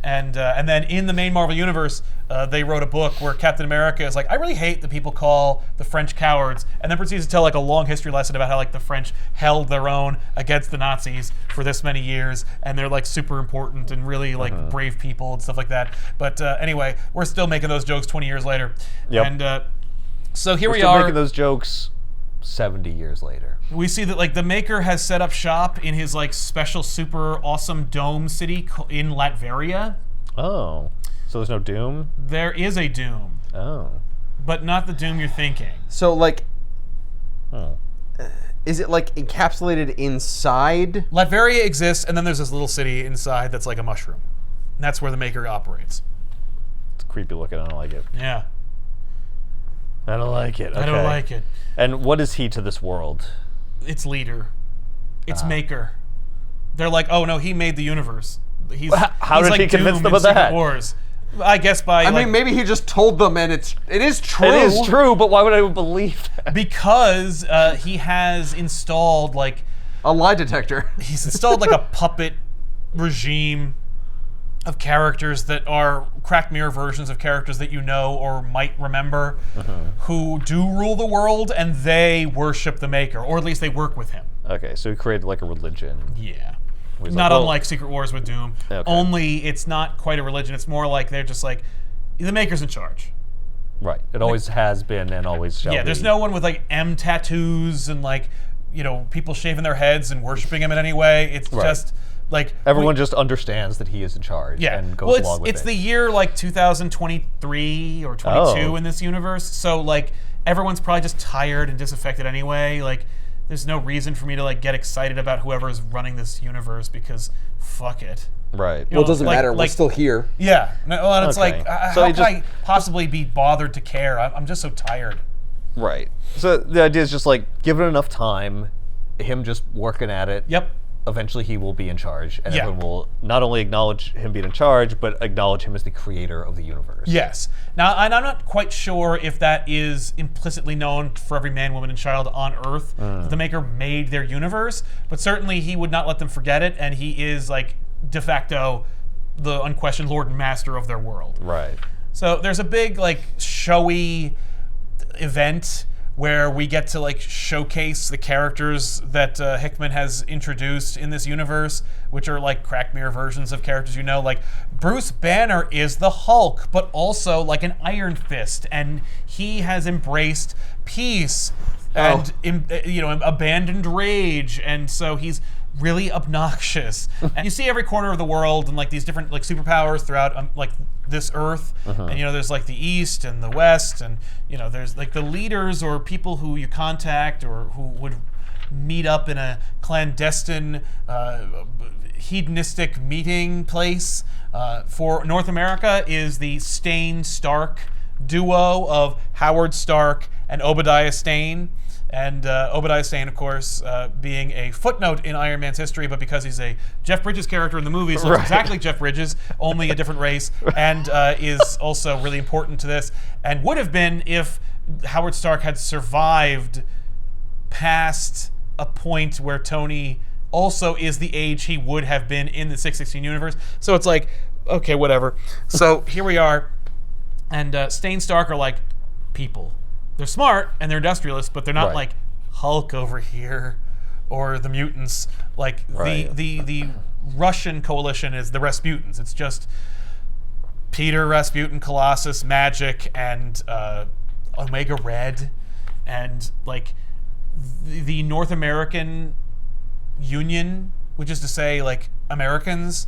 And then in the main Marvel Universe, they wrote a book where Captain America is like, I really hate that people call the French cowards, and then proceeds to tell like a long history lesson about how like the French held their own against the Nazis for this many years, and they're like super important and really like brave people and stuff like that. But anyway, we're still making those jokes 20 years later. Yep. And so here we're we still are making those jokes 70 years later. We see that like the Maker has set up shop in his like special super awesome dome city in Latveria. Oh, so there's no Doom? There is a Doom. Oh. But not the Doom you're thinking. So like, is it like encapsulated inside? Latveria exists, and then there's this little city inside that's like a mushroom. And that's where the Maker operates. It's creepy looking. I don't like it. Yeah. I don't like it. Okay. I don't like it. And what is he to this world? It's leader. It's Maker. They're like, oh no, he made the universe. How did he convince them of that? Wars. I guess by. I mean, maybe he just told them, and it is true. It is true, but why would I believe that? Because he has installed like a lie detector. He's installed like a puppet regime of characters that are cracked mirror versions of characters that you know or might remember, who do rule the world, and they worship the Maker, or at least they work with him. Okay, so he created like a religion. Yeah. Not Not unlike Secret Wars with Doom. Okay. Only it's not quite a religion. It's more like they're just like, the Maker's in charge. Right. It always has been and always shall be. Yeah, there's no one with like M tattoos and like, people shaving their heads and worshiping him in any way. It's just like... Everyone just understands that he is in charge and goes along with it. It's the year like 2023 or 22 in this universe. So like everyone's probably just tired and disaffected anyway. Like there's no reason for me to like get excited about whoever's running this universe because fuck it. Right. Well, it doesn't matter. We're still here. Yeah. No, and it's like, So how can I possibly be bothered to care? I'm just so tired. Right. So the idea is just like, give it enough time, him just working at it. Yep. Eventually he will be in charge, and everyone will not only acknowledge him being in charge, but acknowledge him as the creator of the universe. Yes. Now, and I'm not quite sure if that is implicitly known for every man, woman, and child on Earth, that the Maker made their universe, but certainly he would not let them forget it, and he is, like, de facto the unquestioned lord and master of their world. Right. So there's a big like showy event where we get to like showcase the characters that Hickman has introduced in this universe, which are like cracked mirror versions of characters you know. Like Bruce Banner is the Hulk, but also like an Iron Fist, and he has embraced peace and abandoned rage, and so he's really obnoxious. And you see every corner of the world and like these different like superpowers throughout like this Earth. And there's like the East and the West, and there's like the leaders or people who you contact or who would meet up in a clandestine hedonistic meeting place. For North America is the Stane-Stark duo of Howard Stark and Obadiah Stane. And Obadiah Stane, of course, being a footnote in Iron Man's history, but because he's a Jeff Bridges character in the movies, looks exactly like Jeff Bridges, only a different race, and is also really important to this, and would have been if Howard Stark had survived past a point where Tony also is the age he would have been in the 616 universe. So it's like, okay, whatever. So here we are, and Stane-Stark are like people. They're smart and they're industrialists, but they're not like Hulk over here or the mutants. Like the Russian coalition is the Rasputins. It's just Peter, Rasputin, Colossus, Magic, and Omega Red, and like the North American Union, which is to say like Americans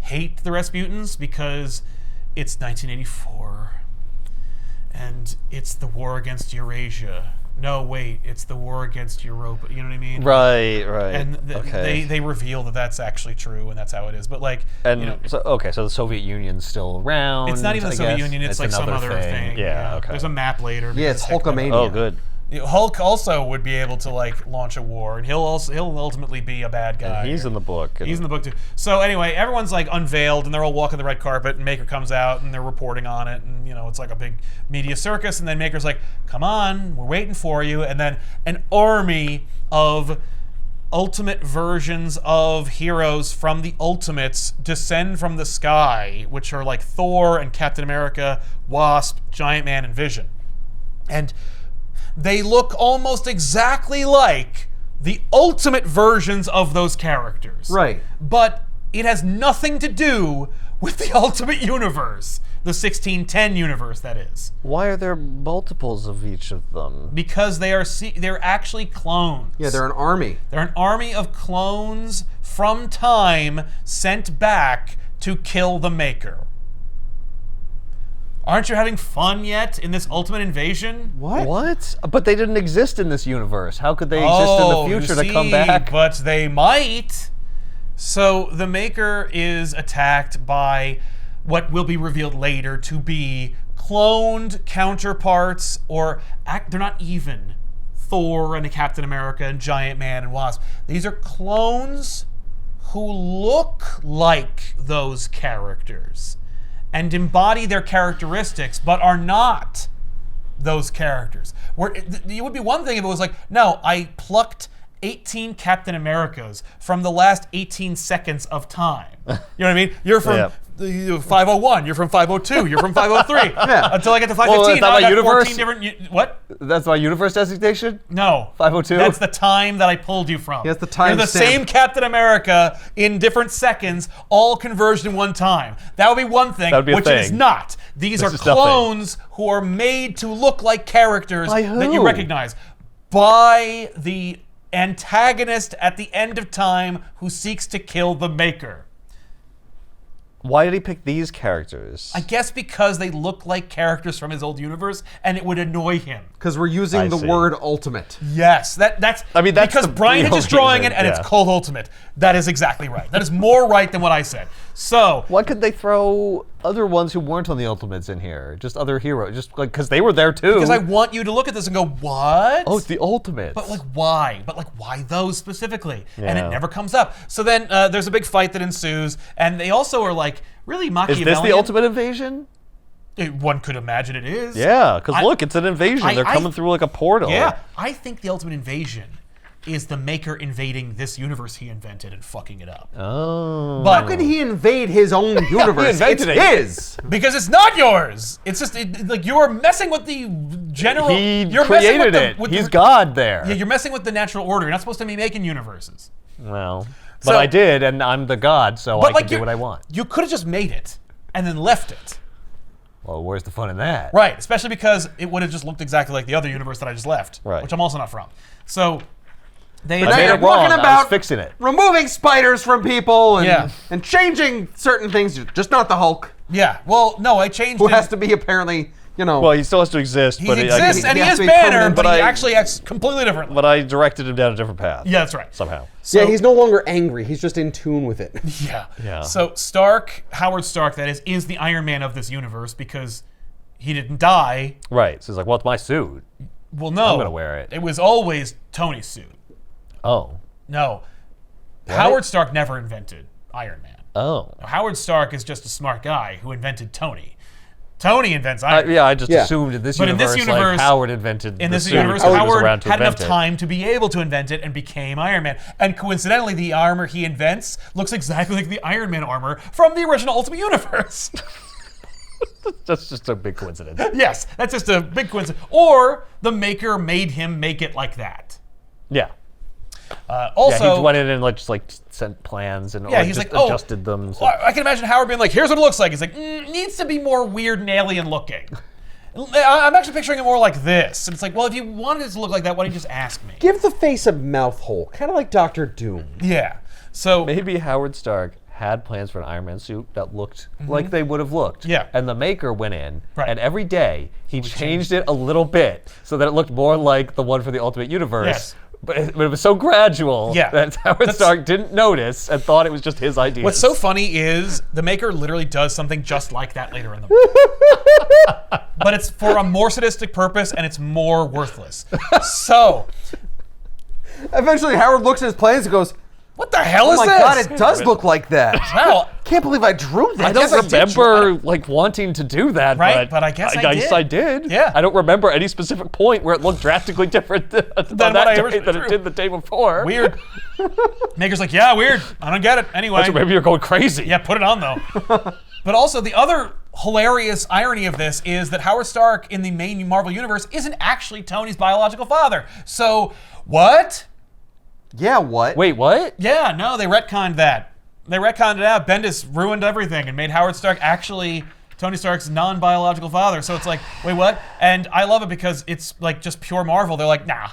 hate the Rasputins because it's 1984. And it's the war against Eurasia. No, wait, it's the war against Europa. You know what I mean? Right. And they reveal that that's actually true, and that's how it is. But like, so the Soviet Union's still around. It's not even the Soviet Union. It's like some other thing. Yeah. Okay. There's a map later. Yeah, it's Hulkamania. Oh, good. Hulk also would be able to like launch a war, and he'll ultimately be a bad guy. And he's in the book. He's in the book too. So anyway, everyone's like unveiled, and they're all walking the red carpet, and Maker comes out, and they're reporting on it, and it's like a big media circus, and then Maker's like, "Come on, we're waiting for you," and then an army of ultimate versions of heroes from the Ultimates descend from the sky, which are like Thor and Captain America, Wasp, Giant Man, and Vision, and they look almost exactly like the ultimate versions of those characters. Right. But it has nothing to do with the Ultimate Universe. The 1610 universe, that is. Why are there multiples of each of them? Because they're actually clones. Yeah, they're an army. They're an army of clones from time sent back to kill the Maker. Aren't you having fun yet in this Ultimate Invasion? What? But they didn't exist in this universe. How could they exist in the future to come back? But they might. So the Maker is attacked by what will be revealed later to be cloned counterparts, or they're not even Thor and Captain America and Giant Man and Wasp. These are clones who look like those characters and embody their characteristics, but are not those characters. It would be one thing if it was like, no, I plucked 18 Captain Americas from the last 18 seconds of time. You know what I mean? You're from 501, you're from 502, you're from 503. Until I get to 515, now I got universe? 14 different... What? That's my universe designation? No. 502? That's the time that I pulled you from. That's the time You're the same Captain America in different seconds, all converged in one time. That would be one thing, which it is not. These are clones who are made to look like characters that you recognize. By the antagonist at the end of time who seeks to kill the Maker. Why did he pick these characters? I guess because they look like characters from his old universe, and it would annoy him. Because we're using the word ultimate. Yes, that's because Brian Hitch is drawing it, and it's called Ultimate. That is exactly right. That is more right than what I said. So why could they throw other ones who weren't on the Ultimates in here? Just other heroes, just like because they were there too. Because I want you to look at this and go, what? Oh, it's the Ultimates. But like, why? But like, why those specifically? And it never comes up. So then there's a big fight that ensues, and they also are like really Machiavellian. Is this the Ultimate Invasion? One could imagine it is. Yeah, because look, it's an invasion. They're coming through like a portal. Yeah, I think the Ultimate Invasion is the Maker invading this universe he invented and fucking it up. Oh. But How could he invade his own universe? invented It's it. his. because it's not yours. It's just like you're messing with the general. He you're messing created with it. With He's God there. Yeah, you're messing with the natural order. You're not supposed to be making universes. Well, but So- I did, and I'm the God, so I can do you- what I want. You could have just made it and then left it. Well, where's the fun in that? Right, especially because it would have just looked exactly like the other universe that I just left, Right. which I'm also not from. So they I Now made you're it wrong. talking I was about fixing it. removing spiders from people and, Yeah. and changing certain things, just not the Hulk, yeah. Well, no, I changed. who it. has to be apparently, Well, he still has to exist, He but exists and he has is to be Banner, permanent, but but he I- actually acts completely differently. but I directed him down a different path. Yeah, that's right. Somehow. So, yeah, he's no longer angry. He's just in tune with it. yeah. Yeah. So Stark, Howard Stark, that is the Iron Man of this universe because he didn't die. Right. So he's like, well, it's my suit. Well, no, I'm gonna wear it. It was always Tony's suit. Oh. No, Howard Stark never invented Iron Man. Oh. Howard Stark is just a smart guy who invented Tony. Tony invents Iron Man. Yeah, I just Yeah. assumed in this But in universe, this universe- like Howard invented In the this suit. universe, Tony was Howard around to had enough invent it. time to be able to invent it and became Iron Man. And coincidentally, the armor he invents looks exactly like the Iron Man armor from the original Ultimate Universe. That's just a big coincidence. Yes, that's just a big coincidence. Or the Maker made him make it like that. Yeah. Also, Yeah, he went in and like, just like sent plans and yeah, or he's just like, oh, adjusted them. So. well, I can imagine Howard being like, here's what it looks like. He's like, needs to be more weird and alien looking. I'm actually picturing it more like this. And it's like, well, if you wanted it to look like that, why don't you just ask me? Give the face a mouth hole, kind of like Doctor Doom. Yeah. So, Maybe Howard Stark had plans for an Iron Man suit that looked like they would have looked. Yeah. And the Maker went in, Right. and every day he changed it a little bit so that it looked more like the one for the Ultimate Universe. Yes. But it was so gradual Yeah. that Howard That's- Stark didn't notice and thought it was just his idea. what's so funny is the Maker literally does something just like that later in the movie. But it's for a more sadistic purpose and it's more worthless. So, Eventually, Howard looks at his plans and goes, what the hell "Oh is my this? God, it does look like that. Wow. Can't believe I drew that." I don't guess I did remember like wanting to do that, Right, but I guess I did. I did. Yeah. I don't remember any specific point where it looked drastically different than what I that day originally than it drew. did the day before. Weird. Maker's like, yeah, weird. I don't get it. Anyway. So maybe you're going crazy. Yeah, put it on though. But also, the other hilarious irony of this is that Howard Stark in the main Marvel universe isn't actually Tony's biological father. So, what? Yeah, what? Wait, what? Yeah, no, they retconned that. They retconned it out. Bendis ruined everything and made Howard Stark actually Tony Stark's non-biological father. So it's like, wait, what? And I love it because it's like just pure Marvel. They're like, nah.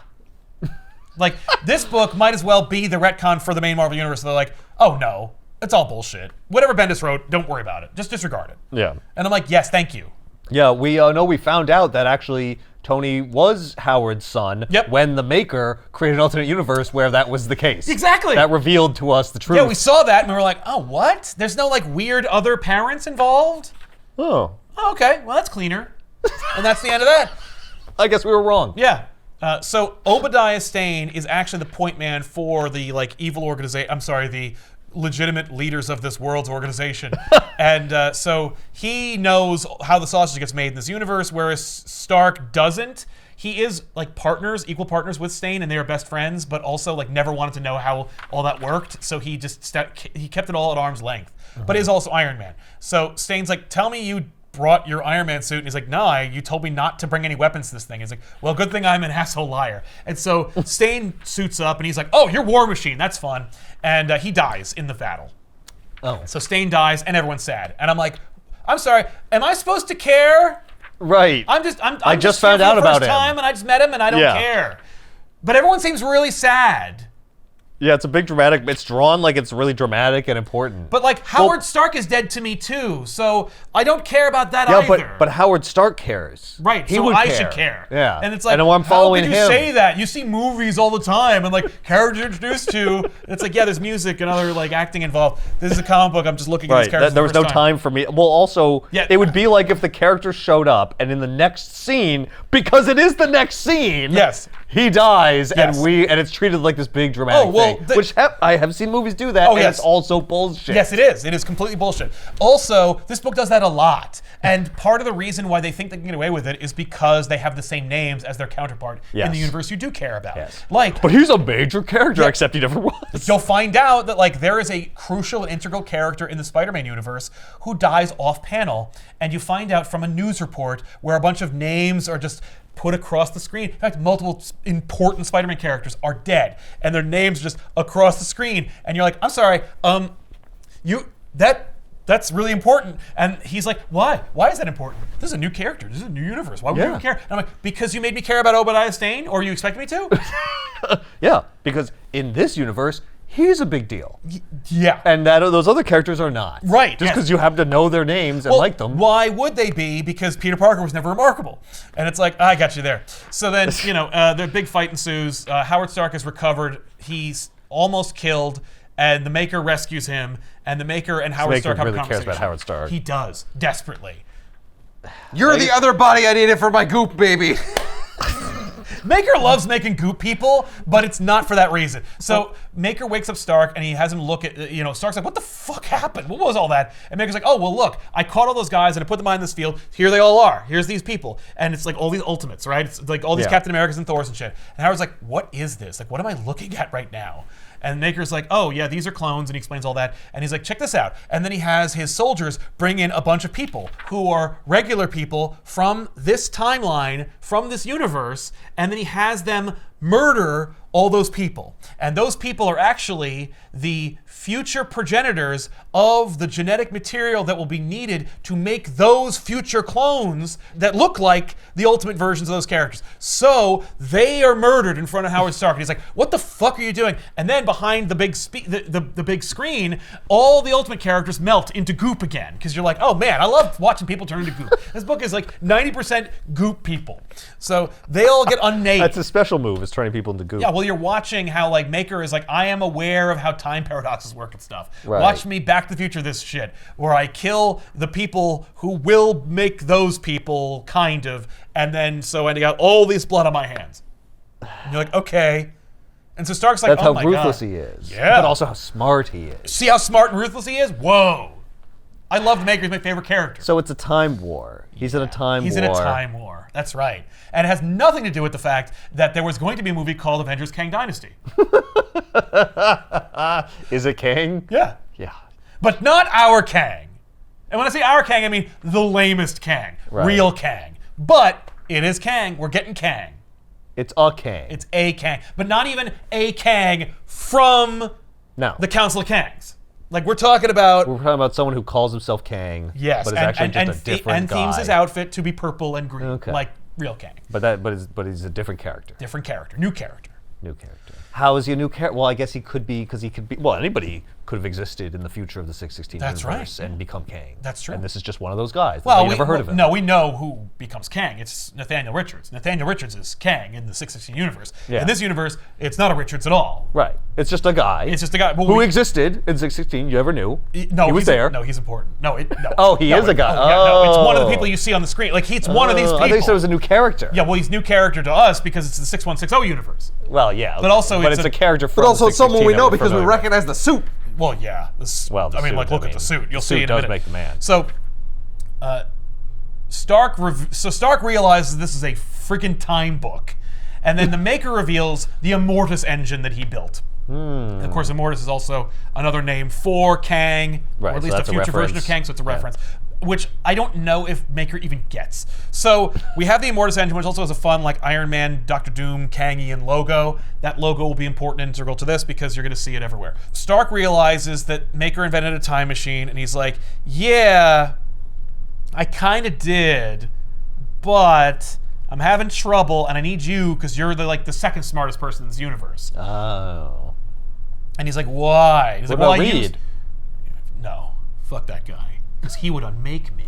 Like, this book might as well be the retcon for the main Marvel universe. They're like, oh no, it's all bullshit. Whatever Bendis wrote, don't worry about it. Just disregard it. Yeah. And I'm like, yes, thank you. Yeah, we know we found out that actually Tony was Howard's son Yep. when the Maker created an alternate universe where that was the case. Exactly. That revealed to us the truth. Yeah, we saw that and we were like, oh, what? There's no like weird other parents involved? Oh, Oh, okay, well, that's cleaner. And that's the end of that. I guess we were wrong. Yeah. So Obadiah Stane is actually the point man for the like evil organization. I'm sorry, the legitimate leaders of this world's organization. And so he knows how the sausage gets made in this universe, whereas Stark doesn't. He is like partners, equal partners with Stane, and they are best friends, but also like never wanted to know how all that worked. So he just he kept it all at arm's length. But is also Iron Man. So Stane's like, tell me you brought your Iron Man suit, and he's like, nah, you told me not to bring any weapons to this thing. He's like, well, good thing I'm an asshole liar. And so Stane suits up and he's like, oh, you're War Machine, that's fun. And he dies in the battle. Oh. So Stane dies and everyone's sad. And I'm like, I'm sorry, am I supposed to care? Right. I'm I just here found for out the about first him. time and I just met him and I don't Yeah. care. But everyone seems really sad. Yeah, it's a big dramatic. It's drawn like it's really dramatic and important. But like Howard Stark is dead to me too, so I don't care about that yeah, either. but Howard Stark cares. Right, He so would I care. should care. Yeah. And it's like, I know I'm following how could you him. say that? You see movies all the time and like characters you're introduced to. And it's like, yeah, there's music and other like acting involved. This is a comic book. I'm just looking at these Right. characters. There was for the no first time for me. Well, also, Yeah. it would be like if the character showed up and in the next scene, because it is the next scene. Yes. he dies, Yes. and it's treated like this big dramatic thing. Which I have seen movies do that, and it's also bullshit. Yes, it is. It is completely bullshit. Also, this book does that a lot. And part of the reason why they think they can get away with it is because they have the same names as their counterpart in the universe you do care about. Yes. But he's a major character, except he never was. You'll find out that there is a crucial and integral character in the Spider-Man universe who dies off panel, and you find out from a news report where a bunch of names are just put across the screen. In fact, multiple important Spider-Man characters are dead, and their names are just across the screen. And you're like, I'm sorry, that's really important. And he's like, why? Why is that important? This is a new character. This is a new universe. Why would you care? And I'm like, because you made me care about Obadiah Stane, or you expect me to? Yeah, because in this universe, he's a big deal. Yeah. And those other characters are not. Right. Just because you have to know their names and like them. Why would they be? Because Peter Parker was never remarkable. And it's like, I got you there. So then, the big fight ensues. Howard Stark is recovered. He's almost killed. And the Maker rescues him. And the Maker and Howard Stark have a conversation. Cares about Howard Stark. He does, desperately. You're the other body I needed for my goop, baby. Maker loves making goop people, but it's not for that reason. So Maker wakes up Stark and he has him look at, Stark's like, what the fuck happened? What was all that? And Maker's like, oh, well, look, I caught all those guys and I put them behind this field. Here they all are. Here's these people. And it's like all these Ultimates, right? It's like all these Captain Americas and Thors and shit. And Howard's like, what is this? Like, what am I looking at right now? And Maker's like, oh, yeah, these are clones, and he explains all that. And he's like, check this out. And then he has his soldiers bring in a bunch of people who are regular people from this timeline, from this universe, and then he has them murder all those people. And those people are actually the future progenitors of the genetic material that will be needed to make those future clones that look like the ultimate versions of those characters. So they are murdered in front of Howard Stark. And he's like, what the fuck are you doing? And then behind the big the big screen, all the ultimate characters melt into goop again. Because you're like, oh man, I love watching people turn into goop. This book is like 90% goop people. So they all get unnaked. That's a special move, is turning people into goop. Yeah, well, you're watching how Maker is like, I am aware of how time paradoxes work and stuff. Right. Watch me Back to the Future this shit, where I kill the people who will make those people, kind of, and then I got all this blood on my hands. And you're like, okay. And so Stark's like, That's oh how my ruthless God. he is. Yeah. But also how smart he is. See how smart and ruthless he is? Whoa. I love Maker. He's my favorite character. So it's a time war. He's in a time war. He's in a time war. That's right. And it has nothing to do with the fact that there was going to be a movie called Avengers Kang Dynasty. Is it Kang? Yeah. Yeah. But not our Kang. And when I say our Kang, I mean the lamest Kang. Right. Real Kang. But it is Kang. We're getting Kang. It's a Kang. It's a Kang. But not even a Kang from the Council of Kangs. Like, we're talking about someone who calls himself Kang. Yes, but is actually just a different guy. And themes his outfit to be purple and green, like real Kang. But he's a different character. Different character. New character. New character. How is he a new character? Well, I guess he could be, because he could be. Well, anybody could have existed in the future of the 616 universe and become Kang. That's true. And this is just one of those guys. Well, we never heard of him. No, we know who becomes Kang. It's Nathaniel Richards. Nathaniel Richards is Kang in the 616 universe. Yeah. In this universe, it's not a Richards at all. Right. It's just a guy. It's just a guy who existed in 616. You ever knew? No, he was there. No, he's important. No. Oh, he is a guy. No, it's one of the people you see on the screen. Like, he's one of these people. I think so. It was a new character. Yeah, well, he's new character to us because it's the 6160 universe. Well, yeah. But also, it's a character from But also someone we know because we familiar. recognize the suit. Well, yeah. Look at the suit. You'll see in a minute. Suit does make the man. So, Stark realizes this is a freaking time book, and then the Maker reveals the Immortus engine that he built. And of course, Immortus is also another name for Kang, or at least a future version of Kang, so it's a reference. Which I don't know if Maker even gets. So we have the Immortus engine, which also has a fun, like, Iron Man, Doctor Doom, Kangian logo. That logo will be important and integral to this because you're going to see it everywhere. Stark realizes that Maker invented a time machine, and he's like, yeah, I kind of did, but I'm having trouble, and I need you because you're the second smartest person in this universe. Oh. And he's like, why? He's What like, about Reed? No, fuck that guy. Because he would unmake me.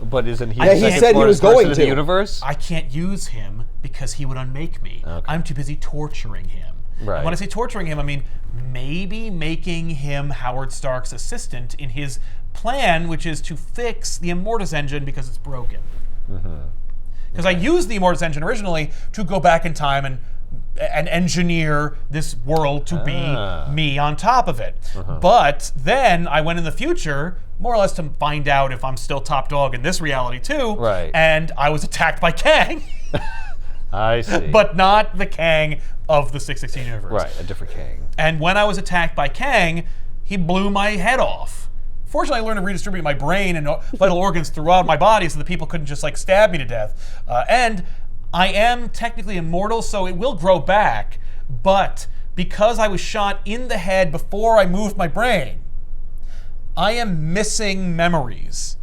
But isn't he? Yeah, he said he was going to. The universe? I can't use him because he would unmake me. Okay. I'm too busy torturing him. Right. And when I say torturing him, I mean maybe making him Howard Stark's assistant in his plan, which is to fix the Immortus engine because it's broken. Because I used the Immortus engine originally to go back in time and and engineer this world to be me on top of it. But then I went in the future, more or less to find out if I'm still top dog in this reality too. Right. And I was attacked by Kang. I see. But not the Kang of the 616 universe. Right, a different Kang. And when I was attacked by Kang, he blew my head off. Fortunately, I learned to redistribute my brain and vital organs throughout my body so that people couldn't just like stab me to death. And I am technically immortal, so it will grow back. But because I was shot in the head before I moved my brain, I am missing memories.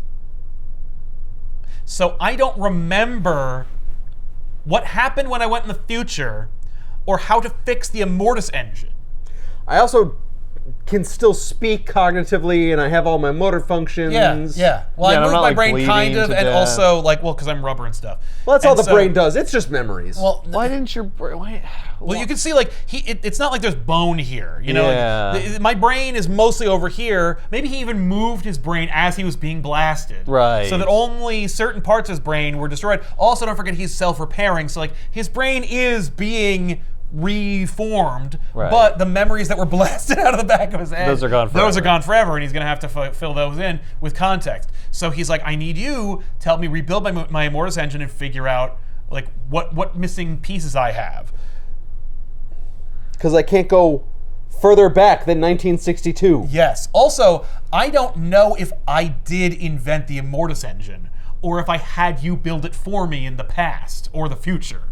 So I don't remember what happened when I went in the future or how to fix the Immortus engine. I also can still speak cognitively, and I have all my motor functions. Yeah. Well, Yeah, I I'm moved not, my like, brain bleeding kind of, to and death. also because I'm rubber and stuff. Well, that's all And the so- brain does. It's just memories. Well, Why didn't your brain... Well, you can see it's not like there's bone here. You know, Yeah. my brain is mostly over here. Maybe he even moved his brain as he was being blasted. Right. So that only certain parts of his brain were destroyed. Also, don't forget he's self-repairing. So like his brain is being reformed, Right. but the memories that were blasted out of the back of his head, Those are gone Those are forever. gone forever, and he's going to have to fill those in with context. So he's like, I need you to help me rebuild my Immortus engine and figure out like what missing pieces I have. Because I can't go further back than 1962. Yes. Also, I don't know if I did invent the Immortus engine or if I had you build it for me in the past or the future.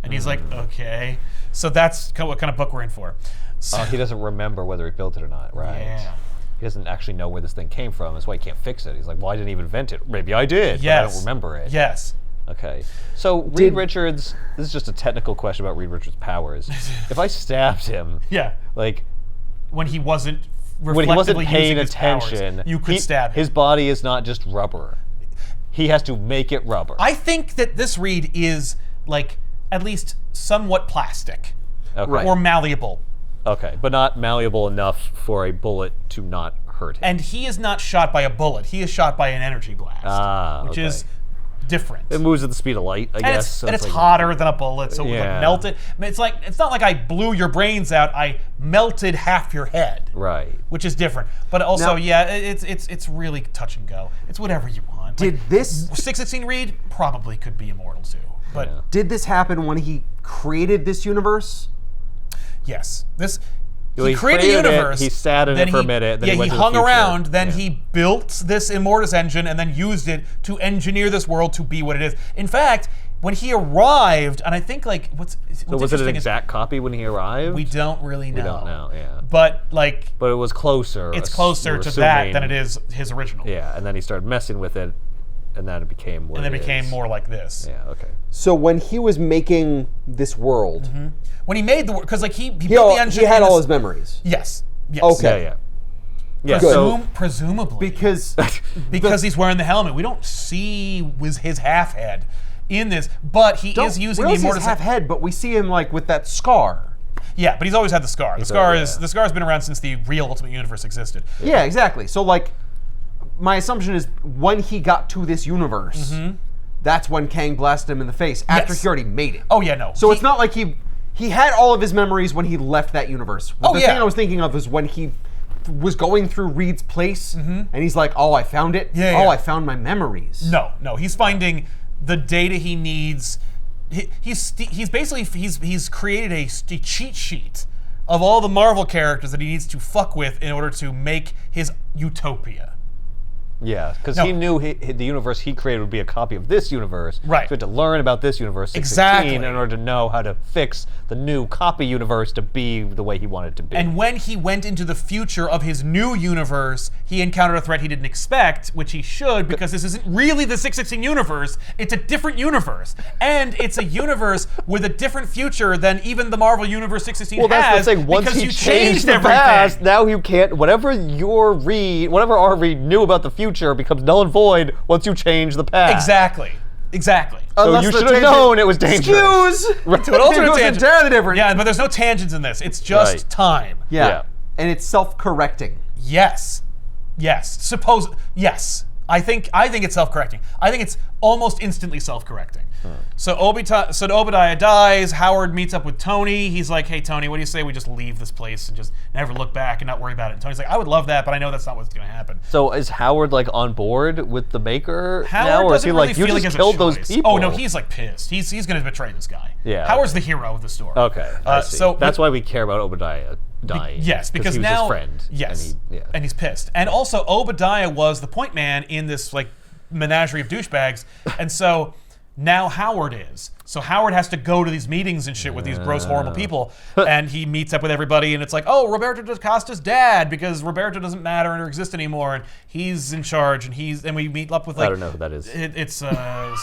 And he's like, okay. So that's what kind of book we're in for. So, He doesn't remember whether he built it or not, right? Yeah. He doesn't actually know where this thing came from. That's why he can't fix it. He's like, well, I didn't even invent it. Maybe I did, yes. but I don't remember it. Yes. Okay. So Reed Richards, this is just a technical question about Reed Richards' powers. If I stabbed him, Yeah. like When he wasn't when he wasn't reflectively paying using his powers, attention, you could stab him. His body is not just rubber. He has to make it rubber. I think that this Reed is like at least somewhat plastic Okay. Right. or malleable. Okay, but not malleable enough for a bullet to not hurt him. And he is not shot by a bullet. He is shot by an energy blast, which okay. is different. It moves at the speed of light, I And guess. it's, so and it's like- hotter than a bullet, so it would like Yeah. melt it. I mean, it's not like I blew your brains out. I melted half your head, Right. which is different. But also, Now- yeah, it's really touch and go. It's whatever you want. Did Like, this 616 Reed probably could be immortal too. But Yeah. did this happen when he created this universe? yes, Well, he he created the created it, universe. he sat in it then for a minute, then yeah, he went to the hung future. around. Then Yeah. he built this Immortus engine and then used it to engineer this world to be what it is. In fact, when he arrived, and I think like what's So was it an interesting is exact copy when he arrived? we don't really know. We don't know, yeah. But like But it was closer. it's closer we're to that assuming. than it is his original. Yeah, and then he started messing with it, and then it became what And then it it became is. more like this. Yeah, okay. So when he was making this world, When he made the because like he built the engine. he had in all this- his memories. Yes. Yes. Okay. Yeah. Yeah, so Presumably. Because Because he's wearing the helmet. We don't see his half head in this, but he is using the we don't see his Immortus. half head, but we see him like with that scar. Yeah, but he's always had the scar. The scar yeah. is the scar's been around since the real Ultimate Universe existed. Yeah, exactly. So like, my assumption is when he got to this universe, that's when Kang blasted him in the face after Yes. he already made it. Oh yeah, no. So it's not like he had all of his memories when he left that universe. Oh, the yeah. thing I was thinking of is when he was going through Reed's place and he's like, "Oh, I found it. Yeah, oh, yeah. I found my memories." No. He's finding the data he needs. He's basically he's created a cheat sheet of all the Marvel characters that he needs to fuck with in order to make his utopia. Yeah, because No. he knew the universe he created would be a copy of this universe. Right. So he had to learn about this universe 616 Exactly. in order to know how to fix the new copy universe to be the way he wanted it to be. And when he went into the future of his new universe, he encountered a threat he didn't expect, which he should, because this isn't really the 616 universe. It's a different universe. And it's a universe with a different future than even the Marvel Universe 616 well, that's has, the thing. Once because he you changed the everything. past, now you can't. Whatever our Reed knew about the future becomes null and void once you change the past. Exactly. So Unless you the should have tangent known it was dangerous. Excuse. To an alternate It goes tangent. entirely different. Yeah, but there's no tangents in this. It's just Right. time. Yeah. Yeah. And it's self-correcting. Yes. Yes. Yes. I think it's self-correcting. I think it's almost instantly self-correcting. So Obadiah dies. Howard meets up with Tony. He's like, "Hey Tony, what do you say we just leave this place and just never look back and not worry about it?" And Tony's like, "I would love that, but I know that's not what's going to happen." So is Howard like on board with the Maker now, Howard or is doesn't he really like, feel you like just he has a killed those choice. people? Oh no, he's like pissed. He's going to betray this guy. Yeah, Howard's the hero of the story. Okay, I see. So That's why we care about Obadiah dying. Yes, because he was now his friend. Yes, and, and he's pissed. And also, Obadiah was the point man in this like menagerie of douchebags, and so now Howard is. So Howard has to go to these meetings and shit with these gross, horrible people, and he meets up with everybody, and it's like, oh, Roberto da Costa's dad, because Roberto doesn't matter or exist anymore, and he's in charge, and we meet up with like I don't know who that is. It's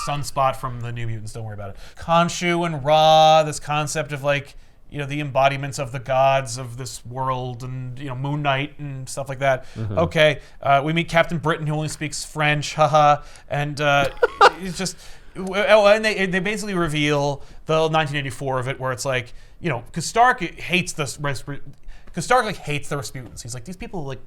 Sunspot from the New Mutants. Don't worry about it. Khonshu and Ra, this concept of like, you know, the embodiments of the gods of this world, and, you know, Moon Knight and stuff like that. Okay, we meet Captain Britain, who only speaks French, haha, and it's just, and they basically reveal the 1984 of it, where it's like, you know, because Stark hates the Rasputins. He's like, these people, like,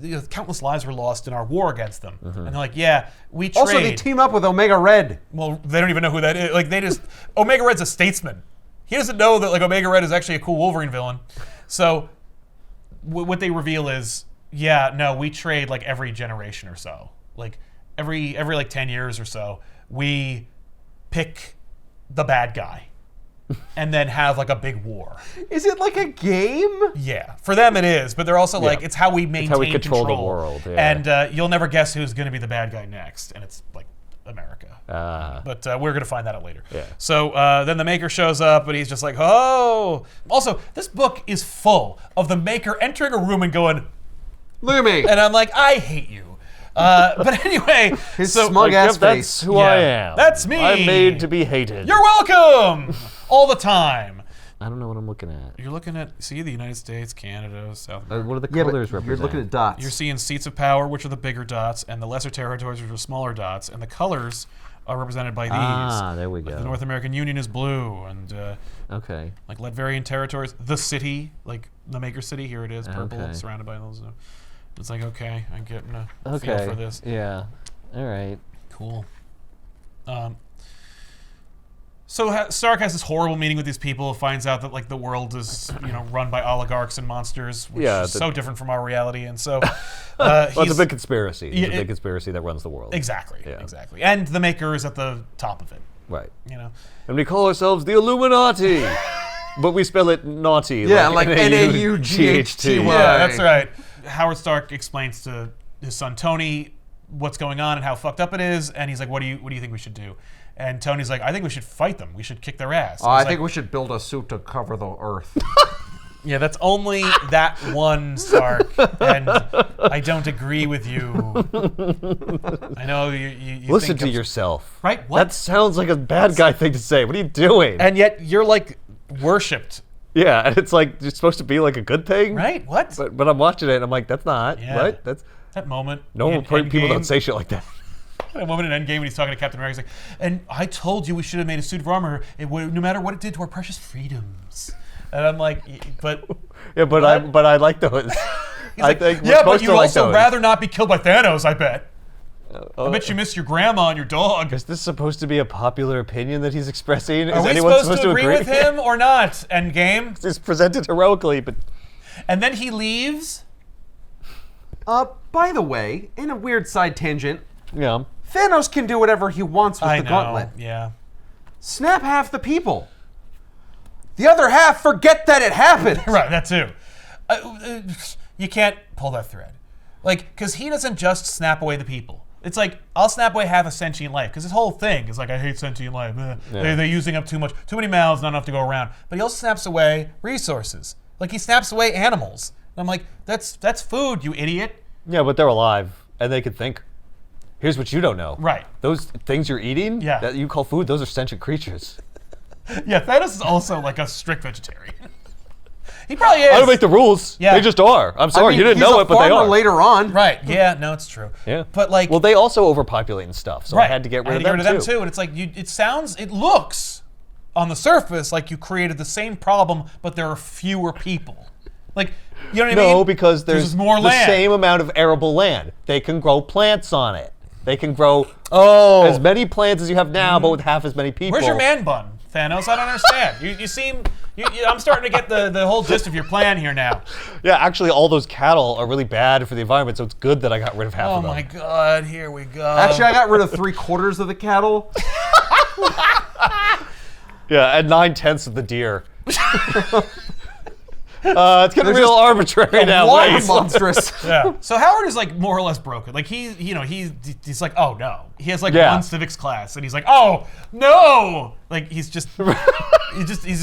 you know, countless lives were lost in our war against them, and they're like, yeah, we trade. Also, they team up with Omega Red. Well, they don't even know who that is. Like, they just, Omega Red's a statesman. He doesn't know that like Omega Red is actually a cool Wolverine villain. So what they reveal is, yeah, no, we trade like every generation or so. Like every like 10 years or so, we pick the bad guy and then have like a big war. Is it like a game? Yeah, for them it is, but they're also like, it's how we maintain how we control the control. world, yeah. And you'll never guess who's going to be the bad guy next, and it's like America. But we're going to find that out later. Yeah. So then the Maker shows up, and he's just like, oh. Also, this book is full of the Maker entering a room and going, look at me. and I'm like, I hate you. But anyway, His so smug ass That's face. who I am. That's me. I'm made to be hated. You're welcome. All the time. I don't know what I'm looking at. You're looking at, see, the United States, Canada, South America. What do the Yeah, but colors represent? you're looking at dots. You're seeing seats of power, which are the bigger dots, and the lesser territories, which are smaller dots, and the colors are represented by these. Ah, there we go. Like the North American Union is blue, and Okay. like Latverian territories, the city, like the Maker City, here it is, purple, Okay. surrounded by those. It's like, okay, I'm getting a Okay. feel for this. Yeah. All right. Cool. So Stark has this horrible meeting with these people, finds out that like the world is, you know, run by oligarchs and monsters, which is so different from our reality, and so Well, it's a big conspiracy. It's Yeah, a big conspiracy that runs the world. exactly, Yeah. exactly, and the Maker is at the top of it, Right. you know. And we call ourselves the Illuminati, but we spell it naughty. Yeah, like N-A-U-G-H-T-Y. Yeah, that's right. Howard Stark explains to his son Tony what's going on and how fucked up it is, and he's like, "What do you think we should do?" And Tony's like, "I think we should fight them. We should kick their ass." I think we should build a suit to cover the Earth. Yeah, that's only that one, Stark, and I don't agree with you. I know you Listen think to I'm- yourself. Right? What? That sounds like a bad guy thing to say. What are you doing? And yet you're like worshipped, yeah, and it's like it's supposed to be like a good thing. right? What? But I'm watching it and I'm like, that's not. Yeah. Right? That's That moment. normal. in People Endgame- don't say shit like that. That moment in Endgame when he's talking to Captain America, he's like, "And I told you we should have made a suit of armor, no matter what it did to our precious freedoms." And I'm like, but Yeah, but I like those. he's I like, think we're yeah, but supposed you'd to like also those. rather not be killed by Thanos. I bet. I bet you miss your grandma and your dog. Is this supposed to be a popular opinion that he's expressing? Are Is we anyone supposed to agree with him or not? Endgame. It's presented heroically, but And then he leaves. By the way, in a weird side tangent, yeah. Thanos can do whatever he wants with I the know. gauntlet. Yeah. Snap half the people. The other half forget that it happened. Right, that too. You can't pull that thread. Like, because he doesn't just snap away the people. It's like, I'll snap away half a sentient life. Because his whole thing is like, I hate sentient life. They're using up too much. Too many mouths, not enough to go around. But he also snaps away resources. Like, he snaps away animals. And I'm like, that's food, you idiot. Yeah, but they're alive and they can think. Here's what you don't know. Right. Those things you're eating that you call food, those are sentient creatures. Yeah, Thanos is also like a strict vegetarian. He probably is. I don't make the rules. Yeah. They just are. I'm sorry, you didn't he's know a it, but they farmer are. later on. Right, yeah, no, it's true. Yeah. But like, well, they also overpopulate and stuff, so I had to get rid of them too. And it's like, it looks on the surface like you created the same problem, but there are fewer people. Like, you know what I mean? No, because there's more the land. same amount of arable land. They can grow plants on it. They can grow as many plants as you have now, but with half as many people. Where's your man bun, Thanos? I don't understand. You seem... I'm starting to get the whole gist of your plan here now. Yeah, actually, all those cattle are really bad for the environment, so it's good that I got rid of half of them. Oh my God, here we go. Actually, I got rid of 3/4 of the cattle. Yeah, and 9/10 of the deer. It's getting real arbitrary now. Why monstrous? Yeah. So Howard is like more or less broken. Like he's like, oh no. He has like one civics class, and he's like, oh no. Like he's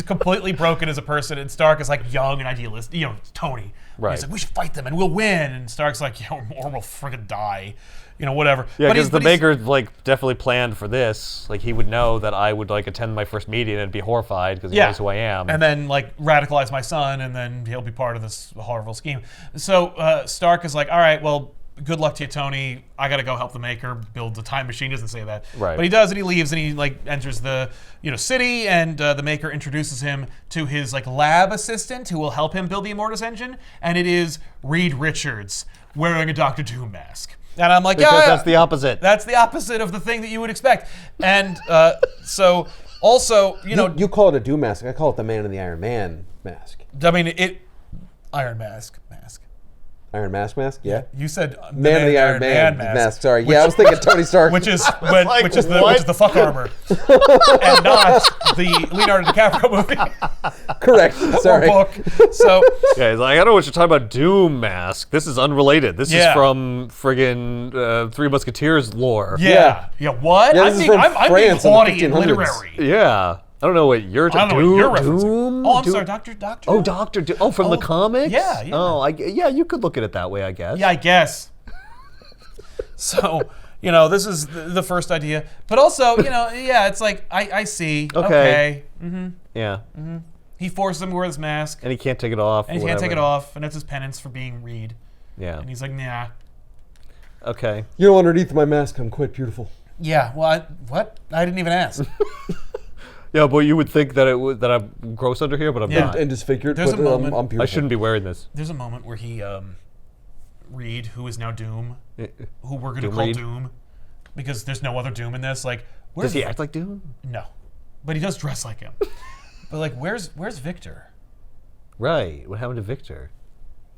completely broken as a person. And Stark is like young and idealist. Tony. Right. He's like, we should fight them and we'll win. And Stark's like, or we'll friggin' die. Whatever. Yeah, because the Maker like definitely planned for this. Like he would know that I would like attend my first meeting and be horrified because he knows who I am. And then like radicalize my son, and then he'll be part of this horrible scheme. So Stark is like, all right, well, good luck to you, Tony. I gotta go help the Maker build the time machine. Doesn't say that, right? But he does, and he leaves, and he like enters the city, and the Maker introduces him to his like lab assistant who will help him build the Immortus engine, and it is Reed Richards wearing a Dr. Doom mask. And I'm like, because that's the opposite. That's the opposite of the thing that you would expect. And so also, you call it a Doom mask. I call it the Man in the Iron Man mask. I mean, Iron Mask. Iron Mask? Yeah. You said Man in the Iron Man mask. Sorry. Yeah, I was thinking Tony Stark. which is the fuck armor, and not the Leonardo DiCaprio movie. Correct. Sorry. Or book. So yeah, he's like, I don't know what you're talking about. Doom mask. This is unrelated. This is from friggin' Three Musketeers lore. Yeah. What? Yeah, I'm being haughty and literary. Yeah. I don't know what you're talking about. You're referencing. Doom? Oh, I'm sorry, Doctor. Oh, Doctor Doom. Oh, from the comics? Yeah. Oh, you could look at it that way, I guess. Yeah, I guess. So, this is the first idea. But also, it's like, I see. Okay. Mm-hmm. Yeah. Mm-hmm. He forces him to wear this mask. And he can't take it off. And he can't take it off, and that's his penance for being Reed. Yeah. And he's like, nah. Okay. Underneath my mask, I'm quite beautiful. Yeah, well, what? I didn't even ask. Yeah, but you would think that that I'm gross under here, but I'm not. And disfigured. There's a moment. I'm beautiful. I shouldn't be wearing this. There's a moment where he, Reed, who is now Doom, who we're going to Doom call Reed? Doom, because there's no other Doom in this. Like, Does he act like Doom? No, but he does dress like him. But like, where's Victor? Right. What happened to Victor?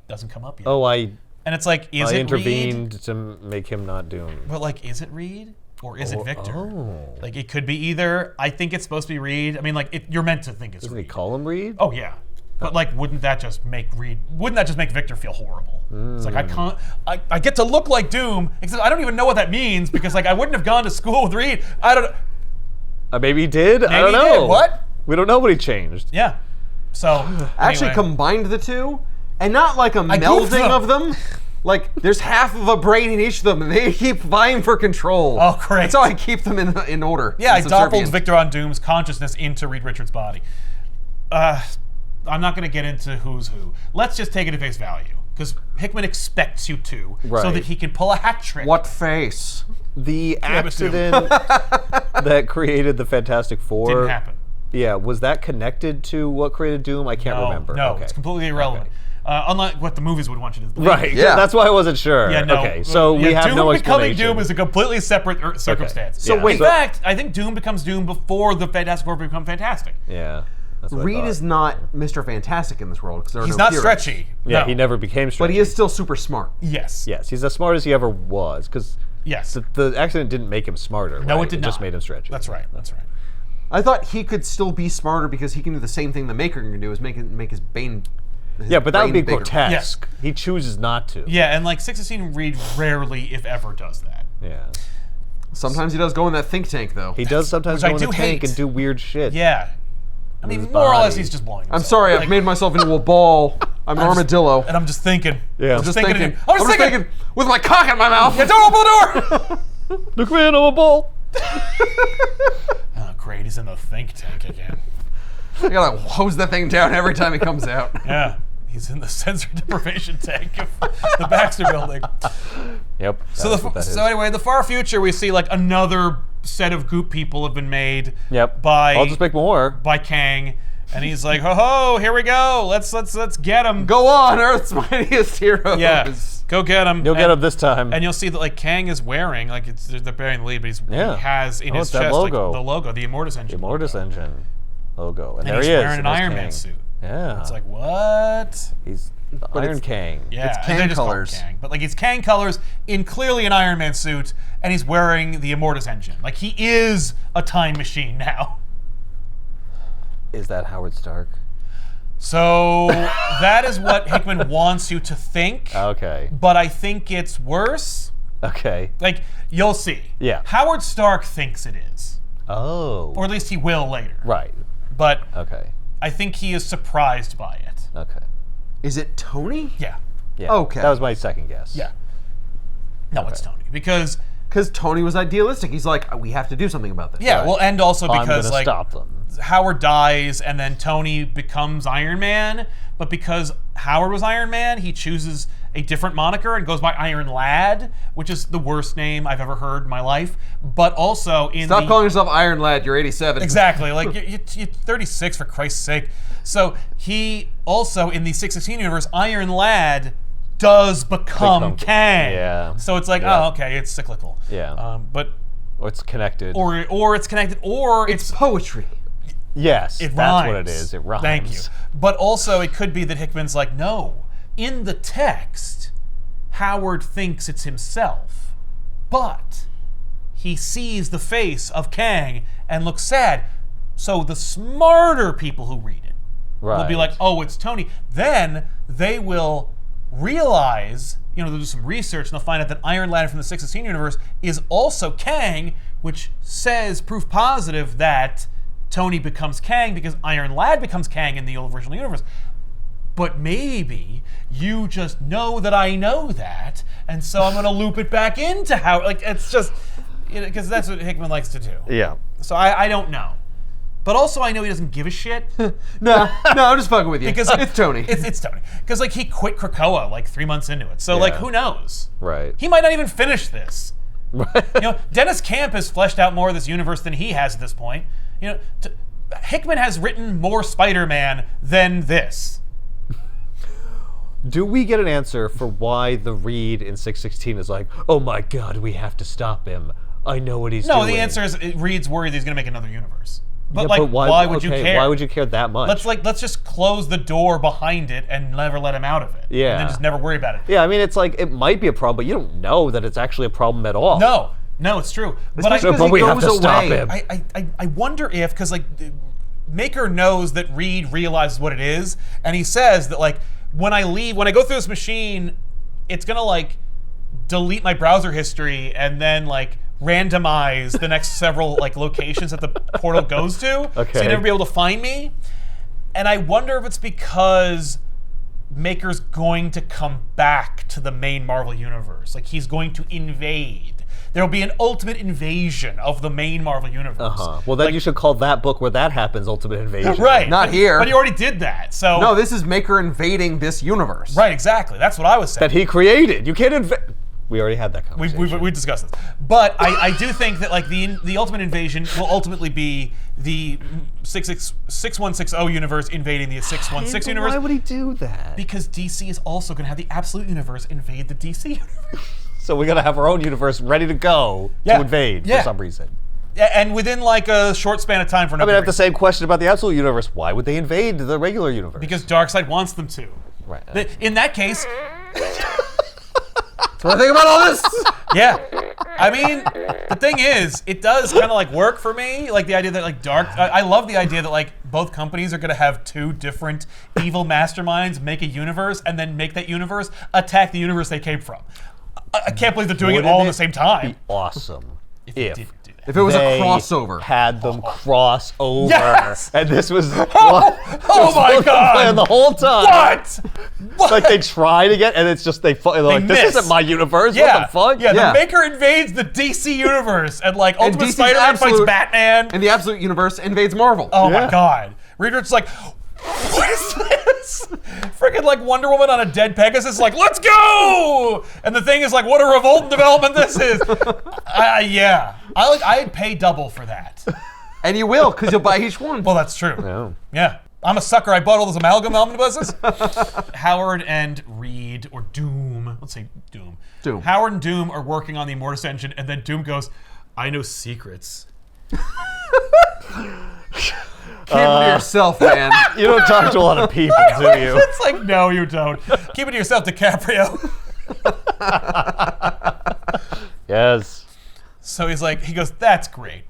Doesn't come up yet. Oh, And it's like, is I it intervened Reed? to make him not Doom. But like, is it Reed? Or is it Victor? Oh. Like, it could be either. I think it's supposed to be Reed. I mean, like, you're meant to think it's Doesn't Reed. he call him Reed? Oh, yeah. But, like, wouldn't that just make Victor feel horrible? It's like, I get to look like Doom, except I don't even know what that means, because, like, I wouldn't have gone to school with Reed. I don't know. Maybe he did? I don't Maybe he know. did. What? We don't know what he changed. Yeah. So, Actually anyway. combined the two, and not like a goofed melding them. of them. Like, there's half of a brain in each of them, and they keep vying for control. Oh, great. That's how I keep them in order. Yeah, I subservient. doppeled Victor on Doom's consciousness into Reed Richards' body. I'm not going to get into who's who. Let's just take it at face value, because Hickman expects you to, so Right. that he can pull a hat trick. What face? The Damn it, Doom. accident that created the Fantastic Four. Didn't happen. Yeah, was that connected to what created Doom? I can't remember. No, Okay. it's completely irrelevant. Unlike what the movies would want you to believe. Right, Yeah. that's why I wasn't sure. Yeah, no. Okay, so we have Doom no becoming explanation. Doom is a completely separate circumstance. So wait, in fact, I think Doom becomes Doom before the Fantastic Four become Fantastic. Yeah. That's what I Reed thought. is not Mr. Fantastic in this world because there are He's no not heroes. stretchy. Yeah, No. he never became stretchy. But he is still super smart. Yes. Yes, he's as smart as he ever was, because Yes. the accident didn't make him smarter. No, right? it did not. just made him stretchy. That's right. That's right. I thought he could still be smarter because he can do the same thing the Maker can do, is make his Bane. Yeah, but that would be bigger. grotesque. He chooses not to. Yeah, and like 616 Reed rarely, if ever, does that. Yeah. Sometimes he does go in that think tank, though. He does sometimes Which go I in the do tank hate. and do weird shit. Yeah. I mean, his more or less, body. he's just blowing I'm himself. sorry, Like, I've made myself into a ball. I'm an armadillo. And I'm just thinking. Yeah. I'm just thinking thinking. it. I'm just thinking. with my cock in my mouth. Yeah, don't open the door! Look, man, I'm a ball. Oh, great. He's in the think tank again. I gotta hose that thing down every time it comes out. Yeah. He's in the sensory deprivation tank of the Baxter building. Yep. So anyway, the far future, we see like another set of goop people have been made. Yep. By I'll just make more. by Kang, And he's like, ho ho, here we go. Let's get him. Go on, Earth's mightiest heroes. Yeah, go get him. You'll get him this time. And you'll see that like Kang is wearing they're bearing the lead, but he has in his that chest logo. like the logo, the Immortus engine. The Immortus engine logo, and there he's he is. wearing an Iron Man suit. Yeah, It's like what? he's the Iron Kang. Yeah, It's and they Kang just call him colors. Kang. But like it's Kang colors in clearly an Iron Man suit, and he's wearing the Immortus engine. Like he is a time machine now. Is that Howard Stark? So that is what Hickman wants you to think. Okay. But I think it's worse. Okay. Like you'll see. Yeah. Howard Stark thinks it is, Oh. or at least he will later. Right. But Okay. I think he is surprised by it. Okay. Is it Tony? Yeah. Yeah. Okay. That was my second guess. Yeah. No, it's Tony because. Because Tony was idealistic. He's like, we have to do something about this. Yeah, Right. well, and also I'm because gonna like stop them. Howard dies and then Tony becomes Iron Man, but because Howard was Iron Man, he chooses a different moniker and goes by Iron Lad, which is the worst name I've ever heard in my life. But also in Stop calling yourself Iron Lad. You're 87. Exactly, like you're 36 for Christ's sake. So he also in the 616 universe, Iron Lad does become Kang. Yeah. So it's like, Yeah. oh, okay, it's cyclical. Yeah. But Or it's connected. or it's connected, or It's poetry. yes, it that's rhymes. what it is. It rhymes. Thank you. But also, it could be that Hickman's like, no, in the text, Howard thinks it's himself, but he sees the face of Kang and looks sad. So the smarter people who read it will be Right. like, oh, it's Tony. Then they will realize, they'll do some research and they'll find out that Iron Lad from the 616 universe is also Kang, which says proof positive that Tony becomes Kang because Iron Lad becomes Kang in the original universe. But maybe you just know that I know that, and so I'm going to loop it back into how, like, it's just, because that's what Hickman likes to do. Yeah. So I don't know. But also I know he doesn't give a shit. No, I'm just fucking with you. Because it's Tony. It's Tony. Because like he quit Krakoa like 3 months into it. So like Yeah. who knows? Right. He might not even finish this. Dennis Camp has fleshed out more of this universe than he has at this point. Hickman has written more Spider-Man than this. Do we get an answer for why the Reed in 616 is like, oh my god, we have to stop him. I know what he's doing. No, the answer is Reed's worried that he's going to make another universe. But Yeah, like, but why would you care? Why would you care that much? Let's just close the door behind it and never let him out of it. Yeah. And then just never worry about it. Yeah, I mean, it's like, it might be a problem, but you don't know that it's actually a problem at all. No, it's true. But Especially But he we have goes to stop away. him. I wonder if, because like Maker knows that Reed realizes what it is, and he says that like when I go through this machine, it's gonna like delete my browser history and then like randomize the next several like locations that the portal goes to, so Okay. you'll never be able to find me. And I wonder if it's because Maker's going to come back to the main Marvel universe, like he's going to invade. There will be an ultimate invasion of the main Marvel universe. Well, then you should call that book where that happens Ultimate Invasion. Right. Not here. But he already did that. So No, this is Maker invading this universe. right, exactly. That's what I was saying. That he created. You can't invade. We already had that conversation. We discussed this. But I do think that like the ultimate invasion will ultimately be the 6160 universe invading the 616 universe. Why would he do that? Because DC is also going to have the Absolute Universe invade the DC universe. So we gotta have our own universe ready to go Yeah. to invade Yeah. for some reason. And within like a short span of time for I no mean, I have the reason. same question about the Absolute Universe. Why would they invade the regular universe? Because Darkseid wants them to. Right. In that case, What do I think about all this? yeah. I mean, the thing is, it does kind of like work for me. Like the idea that like I love the idea that like both companies are going to have two different evil masterminds make a universe and then make that universe attack the universe they came from. I can't believe they're doing it Wouldn't all at the same time. Be awesome If if they did do that. If it was a they crossover. had them cross over, Yes! and this was Oh was my what the God! plan the whole time. What? Like they try to get, and it's just they're like, this miss. isn't my universe. Yeah. What the fuck? Yeah, Yeah. the Maker invades the DC universe and like Ultimate DC's Spider-Man fights Absolute- Batman. And the Absolute Universe invades Marvel. Oh Yeah. my God. Reader's like, what is this? Freaking like Wonder Woman on a dead Pegasus is like, let's go! And the thing is like, what a revolting development this is. Yeah. I'd pay double for that. And you will, because you'll buy each one. Well, that's true. No. Yeah. I'm a sucker. I bought all those amalgam omnibuses. Howard and Reed, or Doom, let's say Doom. Howard and Doom are working on the Immortus engine, and then Doom goes, I know secrets. Keep it to yourself, man. You don't talk to a lot of people, do you? It's like, no, you don't. Keep it to yourself, DiCaprio. Yes. So he's like, he goes, that's great.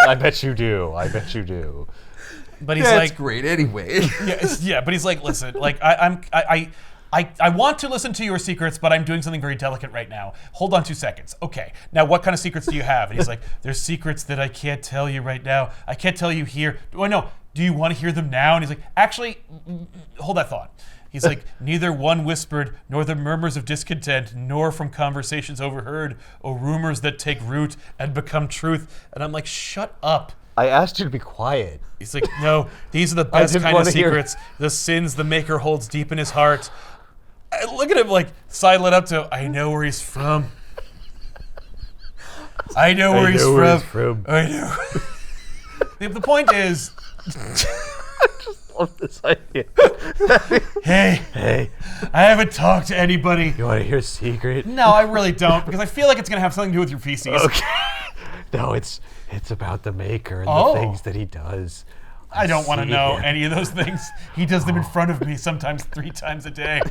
I bet you do. I bet you do. But he's That's like, great anyway. yeah. But he's like, listen, like I want to listen to your secrets, but I'm doing something very delicate right now. Hold on 2 seconds. Okay, now what kind of secrets do you have? And he's like, there's secrets that I can't tell you right now. I can't tell you here. Oh, no, do you want to hear them now? And he's like, actually, hold that thought. He's like, neither one whispered, nor the murmurs of discontent, nor from conversations overheard, or rumors that take root and become truth. And I'm like, shut up. I asked you to be quiet. He's like, no, these are the best didn't kind of wanna hear- secrets. The sins the Maker holds deep in his heart. I look at him like, sidling up to, I know where he's from. I know where he's from. I know. The point is, Love this idea. hey, I haven't talked to anybody. You want to hear a secret? No, I really don't, because I feel like it's going to have something to do with your feces. Okay. No, it's about the Maker and Oh. the things that he does. I don't want to see know him. any of those things. He does them in front of me sometimes 3 times a day.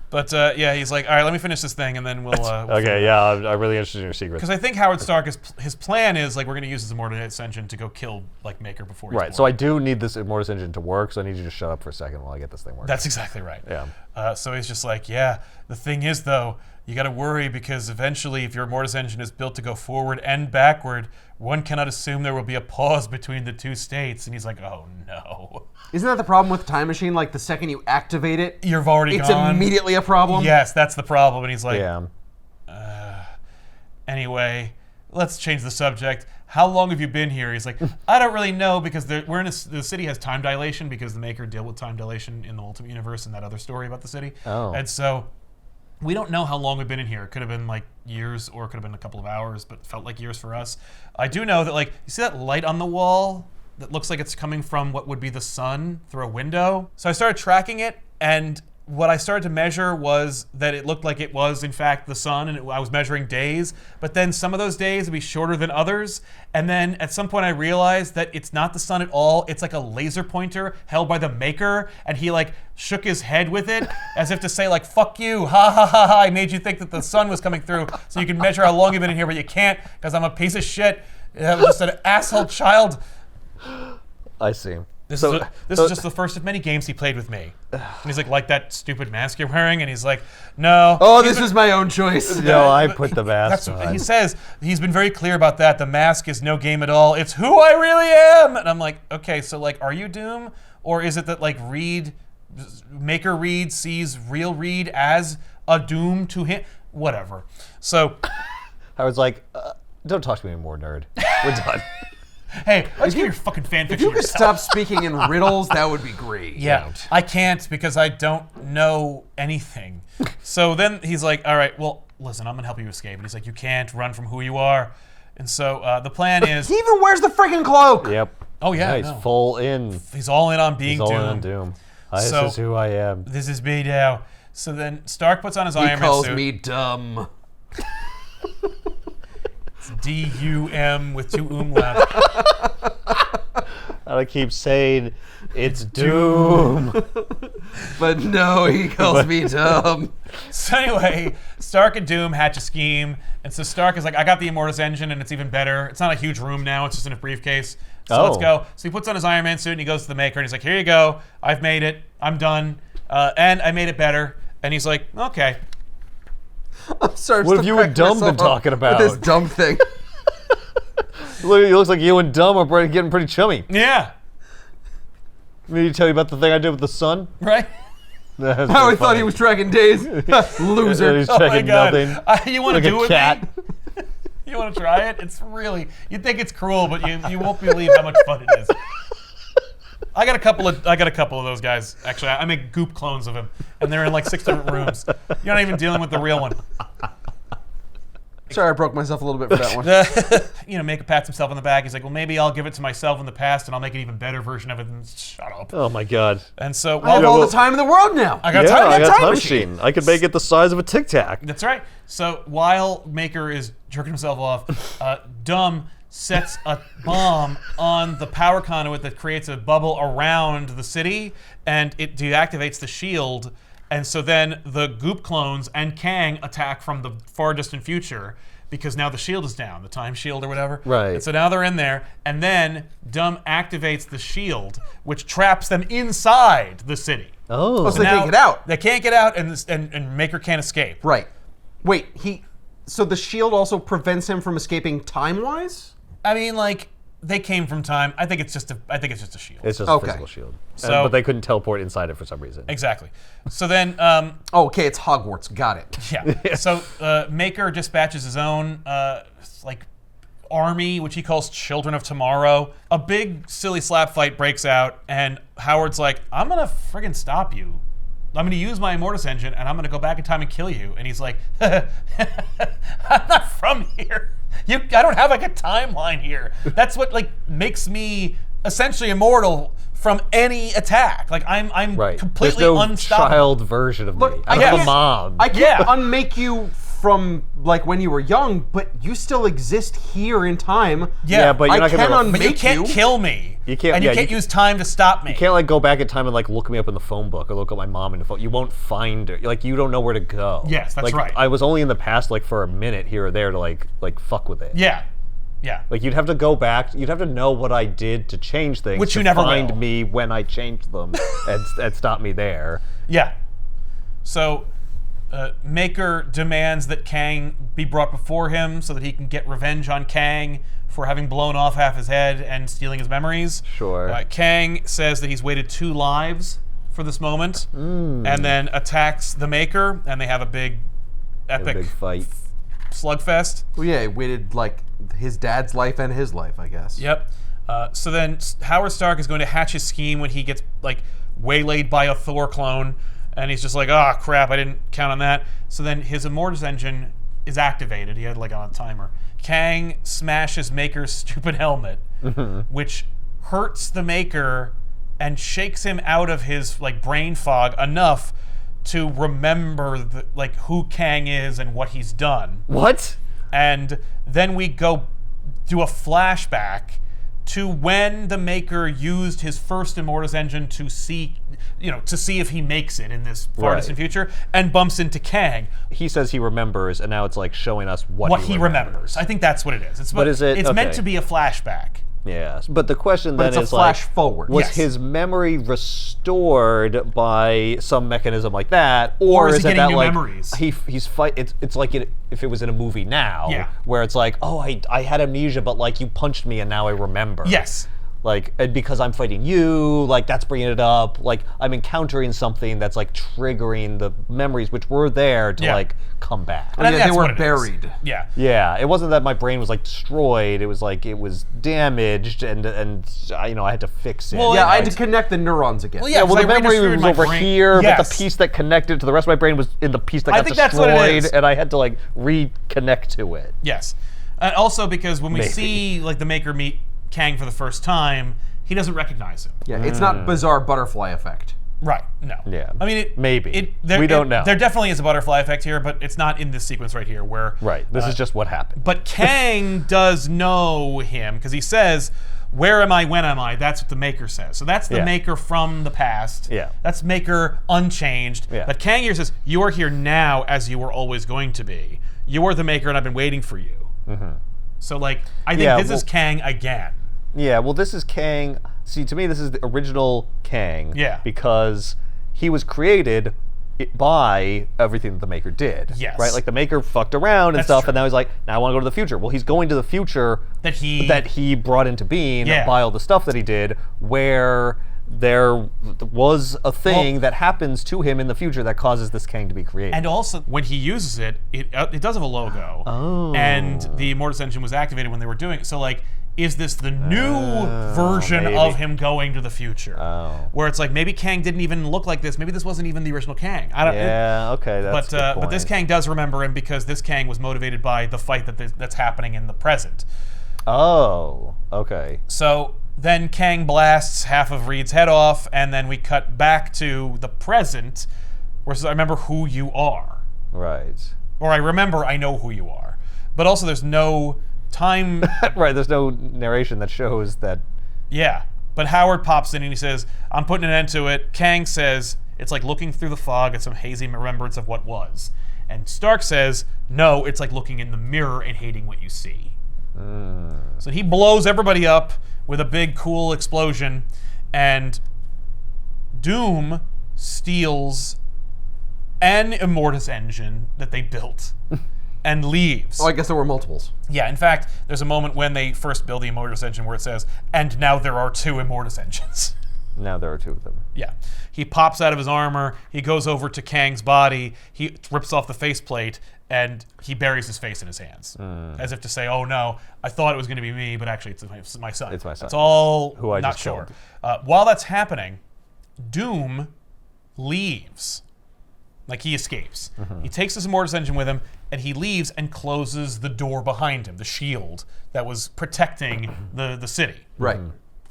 But yeah, he's like, all right, let me finish this thing, and then we'll Okay, yeah, I'm really interested in your secrets. because I think Howard Stark his plan is like we're going to use his Immortus engine to go kill like Maker before he's Right, born. so I do need this Immortus engine to work, so I need you to shut up for a second while I get this thing working. That's exactly right. Yeah. So he's just like, yeah. The thing is, though, you got to worry because eventually, if your Immortus engine is built to go forward and backward, one cannot assume there will be a pause between the 2 states. And he's like, oh no, Isn't that the problem with Time Machine? Like, the second you activate it, you've already it's gone. immediately a problem? Yes, that's the problem. And he's like, Yeah. Anyway, let's change the subject. How long have you been here? He's like, I don't really know because we're in the city has time dilation because the Maker deal with time dilation in the Ultimate Universe and that other story about the city. Oh. And so we don't know how long we've been in here. It could have been like years or it could have been a couple of hours, but it felt like years for us. I do know that, like, you see that light on the wall that looks like it's coming from what would be the sun through a window? So I started tracking it, and what I started to measure was that it looked like it was, in fact, the sun, and I was measuring days. But then some of those days would be shorter than others. And then at some point I realized that it's not the sun at all. It's like a laser pointer held by the Maker, and he like shook his head with it as if to say like, fuck you, ha ha ha ha, I made you think that the sun was coming through so you can measure how long you've been in here, but you can't because I'm a piece of shit. I'm just an asshole child. I see. This is just the first of many games he played with me. And he's like that stupid mask you're wearing? And he's like, no. Oh, this was my own choice. No, I put the mask That's on. what he says. He's been very clear about that. The mask is no game at all. It's who I really am. And I'm like, okay, so like, are you Doom? Or is it that like Maker Reed sees real Reed as a Doom to him? Whatever. So I was like, don't talk to me anymore, nerd. We're done. hey, let's get your fucking fan If fiction you could yourself. stop speaking in riddles, that would be great. Yeah, I can't because I don't know anything. So then he's like, all right, well, listen, I'm going to help you escape. And he's like, you can't run from who you are. And so the plan is... He even wears the freaking cloak! Yep. Oh, yeah, He's no. full in. He's all in on being He's all Doom. in on Doom. This So- is who I am. This is me now. So then Stark puts on his He Iron Man calls suit. me dumb. D-U-M with 2 umlauts. And I keep saying, it's Doom. But no, he calls me dumb. So anyway, Stark and Doom hatch a scheme. And so Stark is like, I got the Immortus engine and it's even better. It's not a huge room now. It's just in a briefcase. So let's Oh. go. So he puts on his Iron Man suit and he goes to the Maker and he's like, here you go. I've made it. I'm done. And I made it better. And he's like, okay. I'm sorry, What just have to you and crack Dumb been myself up talking about? With this dumb thing. Look, it looks like you and Dumb are getting pretty chummy. Yeah. Need to tell you about the thing I did with the sun? Right? That's I pretty thought he funny. was tracking days. And Loser. he's Oh my checking God. nothing. You want to Like do a it cat. with me? You want to try it? It's really, you'd think it's cruel, but you won't believe how much fun it is. I got a couple of those guys. Actually, I make goop clones of him, and they're in like 6 different rooms. You're not even dealing with the real one. Sorry, I broke myself a little bit for that one. Maker pats himself on the back. He's like, well, maybe I'll give it to myself in the past, and I'll make an even better version of it. And shut up. Oh my god. And so, I have all the time in the world now. I got I got time time machine. machine. I could make it the size of a Tic Tac. That's right. So while Maker is jerking himself off, Dumb sets a bomb on the power conduit that creates a bubble around the city, and it deactivates the shield. And so then the Goop clones and Kang attack from the far distant future because now the shield is down, the time shield or whatever. Right. And so now they're in there, and then Dumb activates the shield, which traps them inside the city. Oh. So they can't get out. They can't get out, and Maker can't escape. Right. Wait, so the shield also prevents him from escaping time-wise? I mean, like, they came from time. I think it's just a shield. It's just Okay. a physical shield. So- But they couldn't teleport inside it for some reason. Exactly. So then, Okay, it's Hogwarts. Got it. yeah. So Maker dispatches his own army, which he calls Children of Tomorrow. A big silly slap fight breaks out, and Howard's like, "I'm gonna friggin' stop you. I'm gonna use my Immortus engine, and I'm gonna go back in time and kill you." And he's like, "I'm not from here. I don't have like a timeline here. That's what like makes me essentially immortal from any attack. Like I'm Right. completely There's no unstoppable." child version of Look, me. I I have a guess- mom. I can't Yeah. unmake you from like when you were young, but you still exist here in time. Yeah, but you're I not can gonna. But you make can't you. kill me. You can't- And you yeah, can't you- use time to stop me. You can't like go back in time and like look me up in the phone book or look up my mom in the phone. You won't find her. Like you don't know where to go. Yes, that's like, right. I was only in the past like for a minute here or there to like fuck with it. Yeah. Yeah. Like you'd have to go back. You'd have to know what I did to change things. Which to you never find will. me when I changed them and stop me there. Yeah. So Maker demands that Kang be brought before him so that he can get revenge on Kang for having blown off half his head and stealing his memories. Sure. Kang says that he's waited 2 lives for this moment, and then attacks the Maker, and they have a big, epic big fight. slugfest. Well, yeah, he waited like his dad's life and his life, I guess. Yep. So then Howard Stark is going to hatch his scheme when he gets like waylaid by a Thor clone, and he's just like, "Ah, crap! I didn't count on that." So then his Immortus engine is activated. He had like on a timer. Kang smashes Maker's stupid helmet, which hurts the Maker and shakes him out of his like brain fog enough to remember like who Kang is and what he's done. What? And then we go do a flashback to when the Maker used his first Immortus engine to see if he makes it in this far Right. distant future, and bumps into Kang. He says he remembers, and now it's like showing us What he remembers. I think that's what it is. But is it- It's meant okay. to be a flashback. Yes, but the question But then it's a is flash like, forward. was Yes. his memory restored by some mechanism like that, or Or is he is it getting that new like memories? he's fight? It's like if it was in a movie now, Yeah. where it's like, oh, I had amnesia, but like you punched me and now I remember. Yes. Like, and because I'm fighting you, like that's bringing it up. Like I'm encountering something that's like triggering the memories which were there to Yeah. like come back. And I think Yeah, they that's were what it is. buried. Yeah. Yeah, it wasn't that my brain was like destroyed. It was like it was damaged, and I had to fix it. Well, Yeah, and- I had to connect the neurons again. Well, Yeah, well, the because I memory redistributed was my over brain. here, but Yes. the piece that connected to the rest of my brain was in the piece that I got think that's what it destroyed, is. and I had to like reconnect to it. Yes. And also because when we Maybe. see like the Maker meet Kang for the first time, he doesn't recognize him. Yeah, it's not bizarre butterfly effect. Right. No. Yeah. I mean, Maybe. We don't know. There definitely is a butterfly effect here, but it's not in this sequence right here where. Right. This is just what happened. But Kang does know him because he says, "Where am I? When am I?" That's what the Maker says. So that's the Yeah. Maker from the past. Yeah. That's Maker unchanged. Yeah. But Kang here says, "You are here now, as you were always going to be. You are the Maker, and I've been waiting for you." Mm-hmm. So like, I think Yeah, this well- is Kang again. Yeah, well, this is Kang. See, to me, this is the original Kang. Yeah. Because he was created by everything that the Maker did. Yes. Right? Like, the Maker fucked around and That's stuff, true. and now he's like, now I want to go to the future. Well, he's going to the future That he brought into being Yeah. by all the stuff that he did, where there was a thing Well- that happens to him in the future that causes this Kang to be created. And also, when he uses it, it does have a logo. Oh. And the Immortus engine was activated when they were doing it. So, like, is this the new version maybe. of him going to the future? Oh. Where it's like maybe Kang didn't even look like this. Maybe this wasn't even the original Kang. I don't. Yeah, okay, that's a good But this point. Kang does remember him because this Kang was motivated by the fight that's happening in the present. Oh, okay. So then Kang blasts half of Reed's head off, and then we cut back to the present, where it says, I remember who you are. Right. Or I remember I know who you are. But also there's no time. Right, there's no narration that shows that. Yeah. But Howard pops in and he says, I'm putting an end to it. Kang says, it's like looking through the fog at some hazy remembrance of what was. And Stark says, no, it's like looking in the mirror and hating what you see. So he blows everybody up with a big, cool explosion, and Doom steals an Immortus engine that they built and leaves. Oh, I guess there were multiples. Yeah, in fact, there's a moment when they first build the Immortus engine where it says, and now there are 2 Immortus engines. Now there are 2 of them. Yeah. He pops out of his armor, he goes over to Kang's body, he rips off the faceplate, and he buries his face in his hands. As if to say, oh no, I thought it was going to be me, but actually it's my son. It's my son. That's all Who I not just sure. killed. While that's happening, Doom leaves. Like, he escapes. He takes his Immortus engine with him, and he leaves and closes the door behind him, the shield that was protecting the city. Right.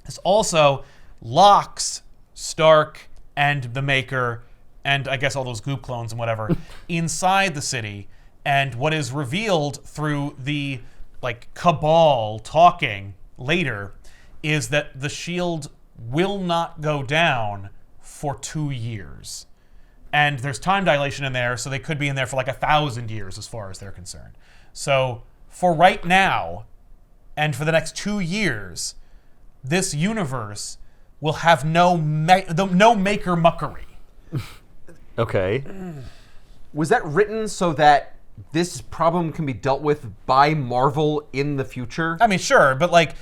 This also locks Stark and the Maker, and I guess all those Goop clones and whatever, inside the city. And what is revealed through the cabal talking later is that the shield will not go down for 2 years. And there's time dilation in there, so they could be in there for 1,000 years as far as they're concerned. So for right now, and for the next 2 years, this universe will have no Maker muckery. Okay. Was that written so that this problem can be dealt with by Marvel in the future? I mean, sure, but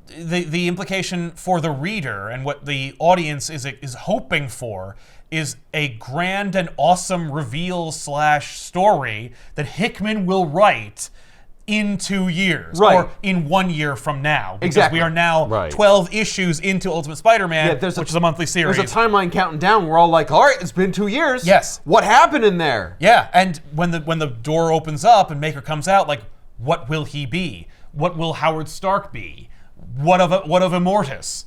the implication for the reader and what the audience is hoping for is a grand and awesome reveal / story that Hickman will write in 2 years, Right. or in 1 year from now, because Exactly. we are now Right. 12 issues into Ultimate Spider-Man, Yeah, which is a monthly series. There's a timeline counting down. We're all like, all right, it's been 2 years. Yes. What happened in there? Yeah, and when the door opens up and Maker comes out, what will he be? What will Howard Stark be? What of Immortus?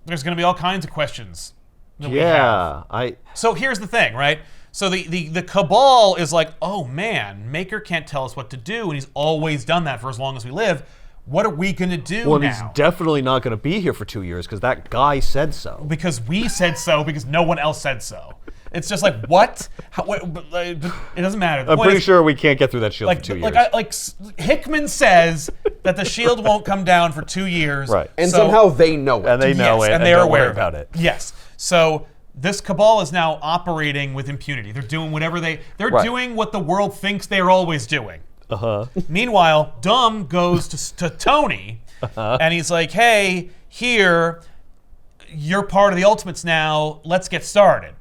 There's going to be all kinds of questions. that we have. Yeah, So here's the thing, right? So the Cabal is like, oh man, Maker can't tell us what to do, and he's always done that for as long as we live. What are we going to do Well, now? he's definitely not going to be here for 2 years because that guy said so. Because we said so, because no one else said so. It's just like, what? It doesn't matter. The I'm point pretty is, sure we can't get through that shield for 2 years. Hickman says that the shield won't come down for 2 years. Right. And so- somehow they know it. And they know it, and they are don't aware worry of about it. Yes. So this Cabal is now operating with impunity. They're doing whatever they're Right. doing what the world thinks they're always doing. Uh-huh. Meanwhile, Dumb goes to Tony, and he's like, hey, here, you're part of the Ultimates now. Let's get started.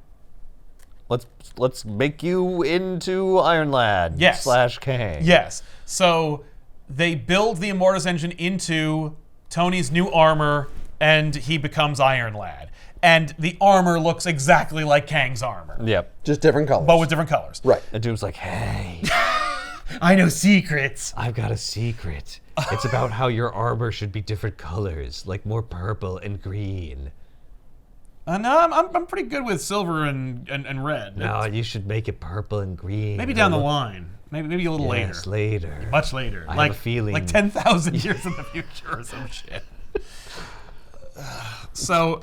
Let's make you into Iron Lad Yes. / Kang. Yes. So they build the Immortus engine into Tony's new armor, and he becomes Iron Lad. And the armor looks exactly like Kang's armor, Yep. Just different colors. but with different colors. Right. And Doom's like, hey, I know secrets. I've got a secret. It's about how your armor should be different colors, like more purple and green. No, I'm pretty good with silver and red. No, you should make it purple and green. Maybe down the line. Maybe a little Yes, later. Much later. I have a feeling. Like 10,000 years in the future or some shit. So,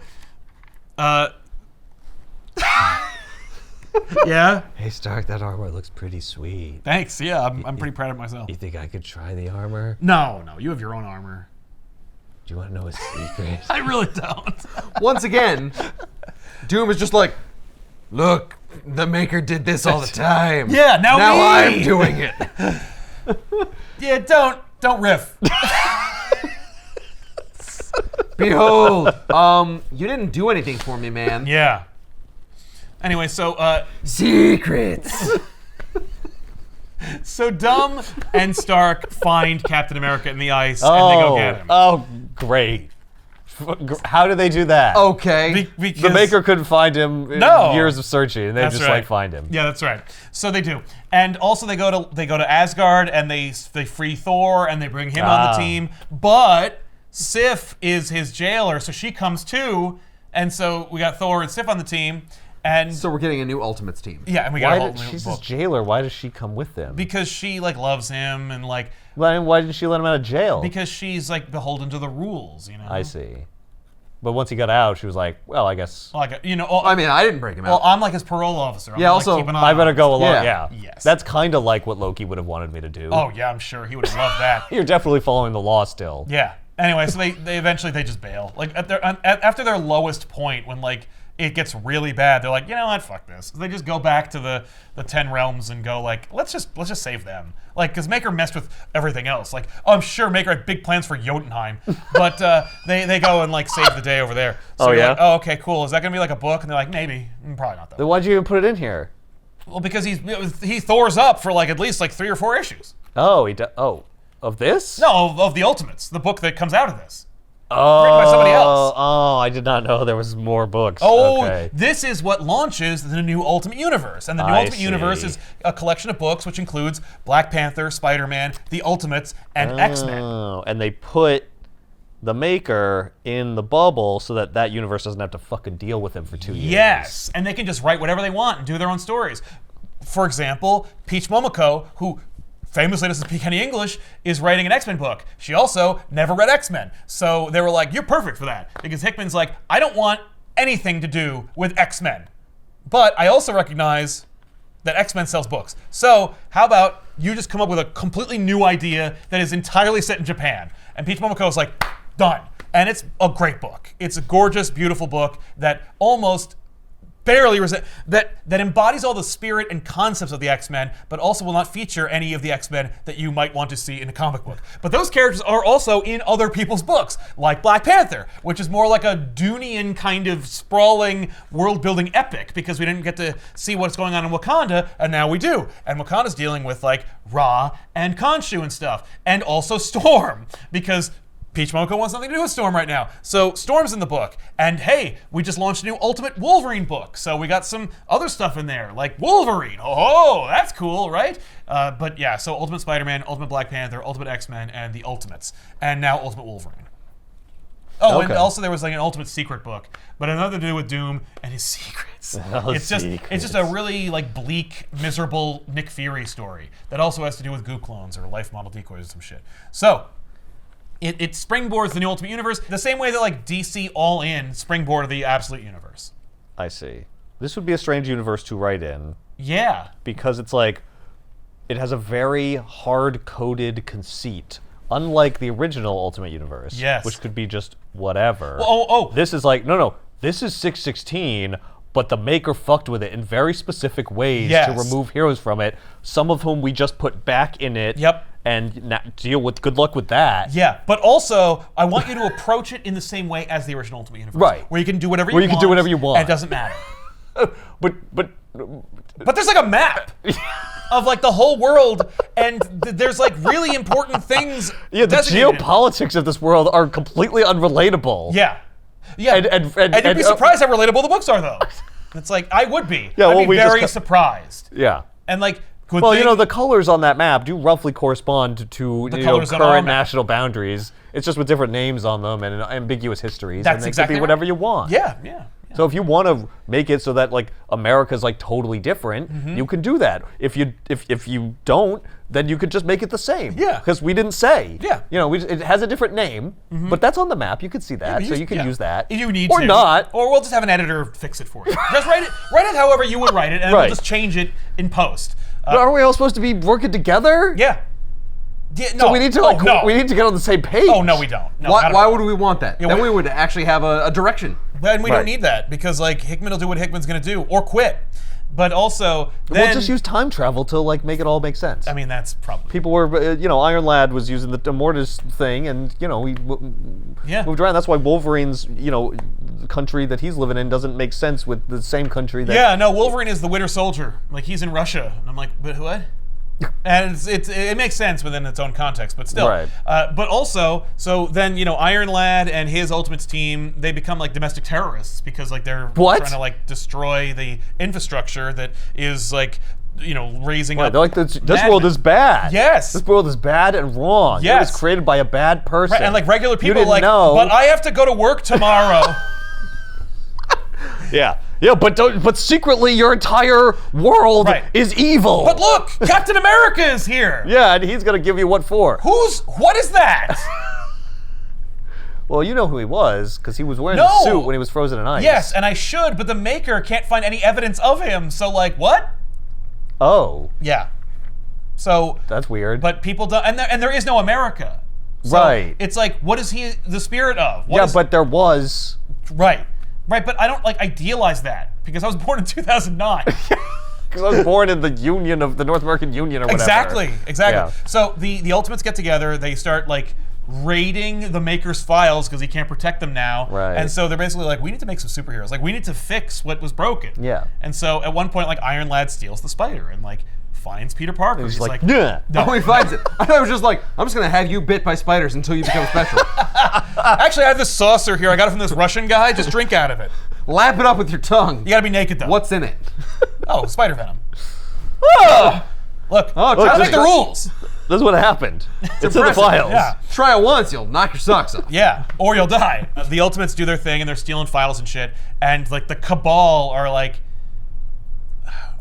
yeah. Hey, Stark, that armor looks pretty sweet. Thanks. Yeah, I'm pretty proud of myself. You think I could try the armor? No, you have your own armor. Do you want to know a secret? I really don't. Once again, Doom is just like, look, the Maker did this all the time. Yeah, now me. I'm doing it. Yeah, don't riff. Behold, you didn't do anything for me, man. Yeah. Anyway, so Secrets. So Dumb and Stark find Captain America in the ice, and they go get him. Oh, great. How did they do that? Okay. Because The Maker couldn't find him in No. years of searching, and they That's just right. like find him. Yeah, that's right. So they do, and also they go to Asgard, and they free Thor, and they bring him on the team. But Sif is his jailer, so she comes too, and so we got Thor and Sif on the team, and So we're getting a new Ultimates team. yeah, and we got a whole new She's his book. jailer. Why does she come with him? Because she like loves him, and like Why didn't she let him out of jail? because she's like beholden to the rules, you know. I see. But once he got out, she was like, well, I guess Like you know. I mean, I didn't break him well, out. I'm like his parole officer. I'm Yeah, gonna, also, like, keep an eye I on better him. go along. Yeah. Yeah. Yes. That's kind of like what Loki would have wanted me to do. Oh yeah, I'm sure he would have loved that. You're definitely following the law still. Yeah. Anyway, so they eventually just bail. Like after their lowest point, when like it gets really bad, they're like, you know what, fuck this. They just go back to the 10 realms and go like, let's just save them. Like, because Maker messed with everything else. Like, oh, I'm sure Maker had big plans for Jotunheim, but they go and like save the day over there. So Oh, you're yeah? like, oh, okay, cool. Is that gonna be like a book? And they're like, maybe. Probably not though. Then why'd you even put it in here? Well, because he Thor's up for like at least like 3 or 4 issues. Oh, of this? No, of the Ultimates, the book that comes out of this. Oh, written by somebody else. Oh, I did not know there was more books. Oh, Okay. this is what launches the new Ultimate Universe. And the new I Ultimate Universe see. is a collection of books which includes Black Panther, Spider-Man, the Ultimates, and X-Men. Oh, and they put the Maker in the bubble so that universe doesn't have to fucking deal with him for 2 years. Yes, and they can just write whatever they want and do their own stories. For example, Peach Momoko, who famously doesn't speak any English, is writing an X-Men book. She also never read X-Men. So they were like, you're perfect for that. Because Hickman's like, I don't want anything to do with X-Men. But I also recognize that X-Men sells books. So how about you just come up with a completely new idea that is entirely set in Japan? And Peach Momoko is like, done. And it's a great book. It's a gorgeous, beautiful book that almost barely that embodies all the spirit and concepts of the X-Men, but also will not feature any of the X-Men that you might want to see in a comic book. But those characters are also in other people's books, like Black Panther, which is more like a Dunian kind of sprawling world-building epic, because we didn't get to see what's going on in Wakanda, and now we do. And Wakanda's dealing with like Ra and Khonshu and stuff, and also Storm, because Peach Momoko wants nothing to do with Storm right now. So Storm's in the book. And hey, we just launched a new Ultimate Wolverine book. So we got some other stuff in there, like Wolverine. Oh, that's cool, right? But yeah, so Ultimate Spider-Man, Ultimate Black Panther, Ultimate X-Men, and the Ultimates. And now Ultimate Wolverine. Oh, Okay. and also there was like an Ultimate Secret book, but another to do with Doom and his secrets. Oh, It's just a really like bleak, miserable Nick Fury story that also has to do with goo clones or life model decoys or some shit. So it springboards the new Ultimate Universe the same way that like DC All In springboarded the Absolute Universe. I see. This would be a strange universe to write in Yeah. because it's like it has a very hard-coded conceit, unlike the original Ultimate Universe, Yes. which could be just whatever. Oh. This is like no. This is 616, but the Maker fucked with it in very specific ways Yes. to remove heroes from it. Some of whom we just put back in it. Yep. And deal with. Good luck with that. Yeah, but also I want you to approach it in the same way as the original Ultimate Universe, Right. Where you can do whatever you Where want. you can do whatever you want. And it doesn't matter. But But there's like a map of like the whole world, and there's like really important things. yeah, the designated in it. geopolitics of this world are completely unrelatable. Yeah. Yeah. And you'd be surprised how relatable the books are, though. It's like, I would be. Yeah, well, I'd be we just very ca- surprised. Yeah. And like, good Well, thing, you know, the colors on that map do roughly correspond to colors on our current map. national boundaries. It's just with different names on them and ambiguous histories. That's and they exactly could be right. whatever you want. Yeah. So if you want to make it so that like America's like totally different, Mm-hmm. you can do that. If you don't, then you could just make it the same. Yeah. Because we didn't say. Yeah. You know, it has a different name, but that's on the map. You could see that, so you can use that. If you need or to. not. Or we'll just have an editor fix it for you. Just write it however you would write it, and Right. we'll just change it in post. But aren't we all supposed to be working together? Yeah. No. So we need to we need to get on the same page. Oh no, we don't. No, not at Why all. would we want that? Then we would actually have a direction. Then we Right. don't need that, because like Hickman will do what Hickman's gonna do, or quit. But also, then We'll just use time travel to like make it all make sense. I mean, that's probably People were, Iron Lad was using the Immortus thing, and we Yeah. moved around. That's why Wolverine's, country that he's living in doesn't make sense with the same country that. Yeah, no, Wolverine is the Winter Soldier. Like, he's in Russia. And I'm like, but what? And it makes sense within its own context, but still. Right. But also, so then Iron Lad and his Ultimates team, they become like domestic terrorists because like they're What? trying to like destroy the infrastructure that is like raising Right, up. they're like this madmen. world is bad. Yes. This world is bad and wrong. It Yes. was created by a bad person. Right, and like regular You people didn't like, know. but I have to go to work tomorrow. Yeah. Yeah, but secretly your entire world Right. is evil. But look, Captain America is here. Yeah, and he's gonna give you what for? What is that? Well, you know who he was, because he was wearing No. the suit when he was frozen in ice. Yes, and I should, but the Maker can't find any evidence of him. So like, what? Oh, Yeah. So, that's weird. but people don't, and there is no America. So Right. It's like, what is he the spirit of? What yeah, is- but there was. right, but I don't like idealize that because I was born in 2009. Because I was born in the Union of the North American Union or whatever. Exactly. Yeah. So the Ultimates get together. They start like raiding the Maker's files because he can't protect them now. Right. And so they're basically like, we need to make some superheroes. Like we need to fix what was broken. Yeah. And so at one point, like Iron Lad steals the spider and like finds Peter Parker. He's like, no. Oh, he finds it. I thought it was just like, I'm just gonna have you bit by spiders until you become special. Actually, I have this saucer here. I got it from this Russian guy. Just drink out of it. Lap it up with your tongue. You gotta be naked though. What's in it? Oh, spider venom. Look, Oh, I make the just- rules. This is what happened. It's in the impressive. files. Yeah. Try it once, you'll knock your socks off. Yeah, or you'll die. The Ultimates do their thing and they're stealing files and shit. And like the Cabal are like,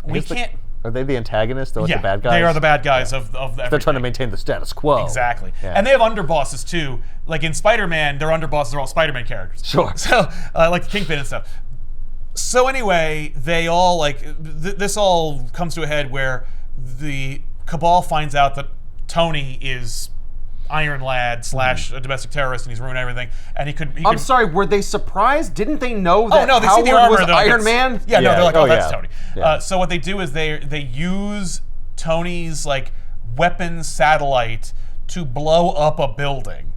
we guess can't. Are they the antagonists? They're like Yeah, the bad guys? they are the bad guys of everything. They're trying to maintain the status quo. Exactly. Yeah. And they have underbosses too. Like in Spider-Man, their underbosses are all Spider-Man characters. Sure. So, like Kingpin and stuff. So anyway, they all like this all comes to a head where the Cabal finds out that Tony is Iron Lad / a domestic terrorist and he's ruined everything. And he could. I'm sorry, were they surprised? Didn't they know that Oh no, they Howard see the armor was though. Iron It's- Man? Yeah, no, Yeah. they're like, Oh, that's yeah. Tony. Yeah. So what they do is they use Tony's like weapons satellite to blow up a building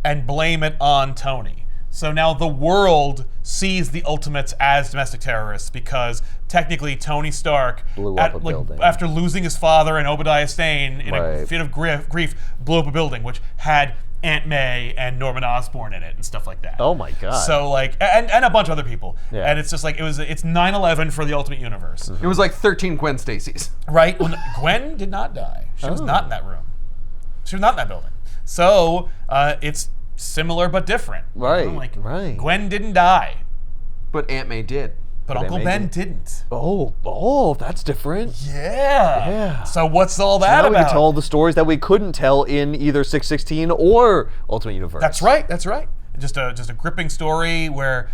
and blame it on Tony. So now the world sees the Ultimates as domestic terrorists because technically Tony Stark, Blew up a building. after losing his father and Obadiah Stane in a Right. fit of grief, blew up a building which had Aunt May and Norman Osborn in it and stuff like that. Oh my god. So like, and a bunch of other people, Yeah. and it's just like it's 9/11 for the Ultimate Universe, It was like 13 Gwen Stacy's. right? Well, Gwen did not die. She was not in that room. She was not in that building. So it's similar but different. Right, Like right. Gwen didn't die, But Aunt May did. but Aunt Uncle May Ben did. didn't. Oh, that's different. Yeah. Yeah. So what's all that Now we about? can tell all the stories that we couldn't tell in either 616 or Ultimate Universe. That's right. That's right. Just a gripping story where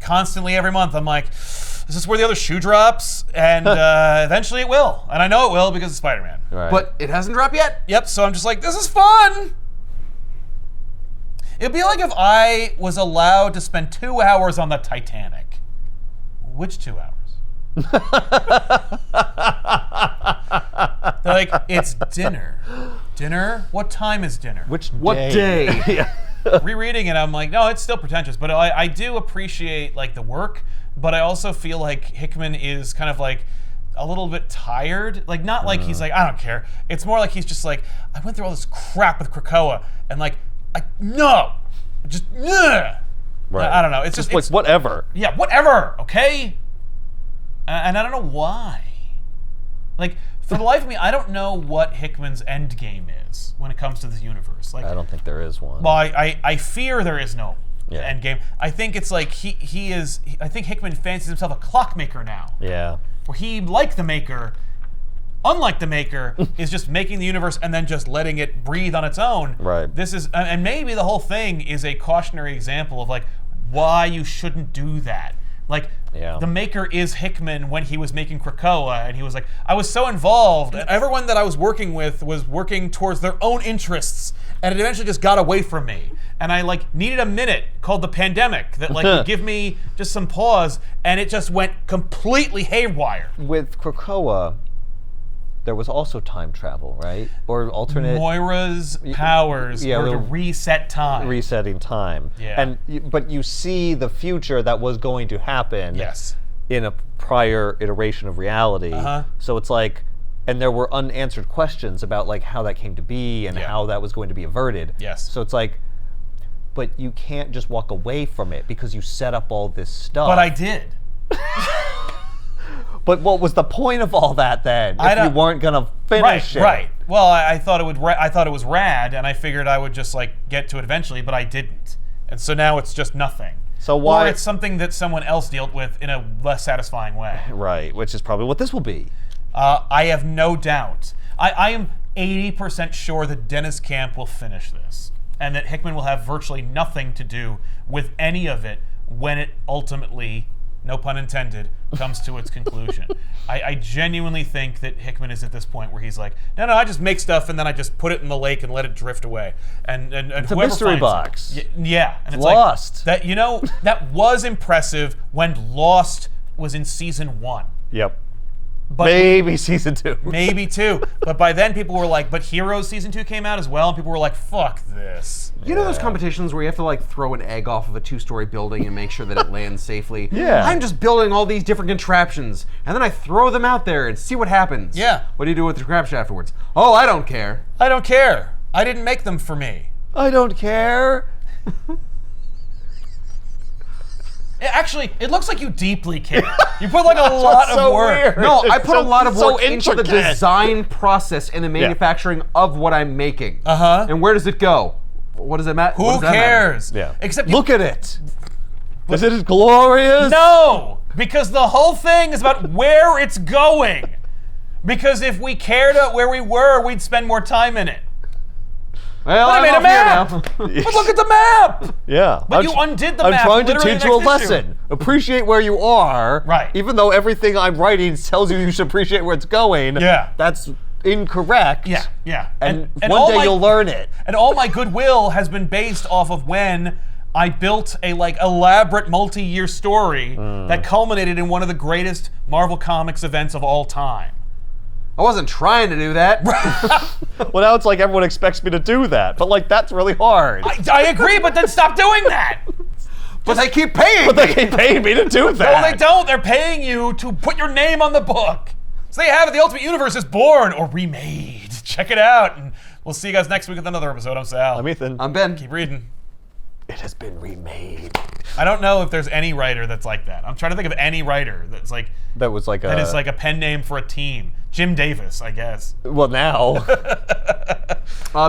constantly every month I'm like, is this where the other shoe drops? And eventually it will, and I know it will because of Spider-Man. Right. But it hasn't dropped yet? Yep. So I'm just like, this is fun. It'd be like if I was allowed to spend 2 hours on the Titanic. Which 2 hours? They're like, it's dinner. Dinner? What time is dinner? Which What day? Yeah. Rereading it, I'm like, no, it's still pretentious, but I do appreciate like the work, but I also feel like Hickman is kind of like a little bit tired. Like not like he's like, I don't care. It's more like he's just like, I went through all this crap with Krakoa, and like, just Right. I don't know. It's Just just like it's, whatever. yeah, whatever. Okay. And I don't know why. Like for the life of me, I don't know what Hickman's end game is when it comes to this universe. Like I don't think there is one. well, I fear there is no Yeah. end game. I think it's like I think Hickman fancies himself a clockmaker now, Yeah. where he, like the Maker, unlike the Maker, is just making the universe and then just letting it breathe on its own. Right. This is, and maybe the whole thing is a cautionary example of like why you shouldn't do that. Like, Yeah. the Maker is Hickman when he was making Krakoa, and he was like, I was so involved, and everyone that I was working with was working towards their own interests, and it eventually just got away from me. And I like needed a minute called the pandemic that like would give me just some pause, and it just went completely haywire. With Krakoa, there was also time travel, right? Or alternate Moira's powers yeah, were to little reset time. resetting time. Yeah. But you see the future that was going to happen Yes. in a prior iteration of reality. Uh-huh. So it's like and there were unanswered questions about like how that came to be and how that was going to be averted. Yes. So it's like, but you can't just walk away from it because you set up all this stuff. But I did. But what was the point of all that then? If you weren't gonna finish it. Right. Well, I thought it would. I thought it was rad, and I figured I would just like get to it eventually, but I didn't. And so now it's just nothing. So why? Or it's something that someone else dealt with in a less satisfying way. Right, which is probably what this will be. I have no doubt. I am 80% sure that Dennis Camp will finish this, and that Hickman will have virtually nothing to do with any of it when it ultimately, no pun intended, comes to its conclusion. I genuinely think that Hickman is at this point where he's like, no, I just make stuff and then I just put it in the lake and let it drift away. And It's a whoever mystery finds box. it, yeah, and it's Lost. like that was impressive when Lost was in season 1. Yep. But Maybe season 2. Maybe 2. But by then people were like, but Heroes season 2 came out as well, and people were like, fuck this. You know those competitions where you have to like throw an egg off of a 2-story building and make sure that it lands safely? Yeah. I'm just building all these different contraptions, and then I throw them out there and see what happens. Yeah. What do you do with the contraption afterwards? Oh, I don't care. I don't care. I didn't make them for me. I don't care. Actually, it looks like you deeply care. You put like a lot of work. weird. No, I It's put a lot of so work into the intricate. design process and the manufacturing of what I'm making. Uh-huh. And where does it go? What does it matter? Who cares? Yeah. Except look at it. Is it glorious? No, because the whole thing is about where it's going. Because if we cared about where we were, we'd spend more time in it. Well, But I I'm made a off here map. now. But look at the map. Yeah. But you undid the I'm map trying to literally teach the you a next issue. lesson. Appreciate where you are. Right. Even though everything I'm writing tells you should appreciate where it's going. Yeah. That's incorrect. Yeah. And all one day my- you'll learn it. And all my goodwill has been based off of when I built a like elaborate multi-year story that culminated in one of the greatest Marvel Comics events of all time. I wasn't trying to do that. Well, now it's like everyone expects me to do that. But like, that's really hard. I agree, but then stop doing that. But they keep paying But me. they keep paying me to do that. No, they don't. They're paying you to put your name on the book. So they have it. The Ultimate Universe is born or remade. Check it out. And we'll see you guys next week with another episode. I'm Sal. I'm Ethan. I'm Ben. Keep reading. It has been remade. I don't know if there's any writer that's like that. I'm trying to think of any writer that's like That was like that is like a pen name for a team. Jim Davis, I guess. Well, now.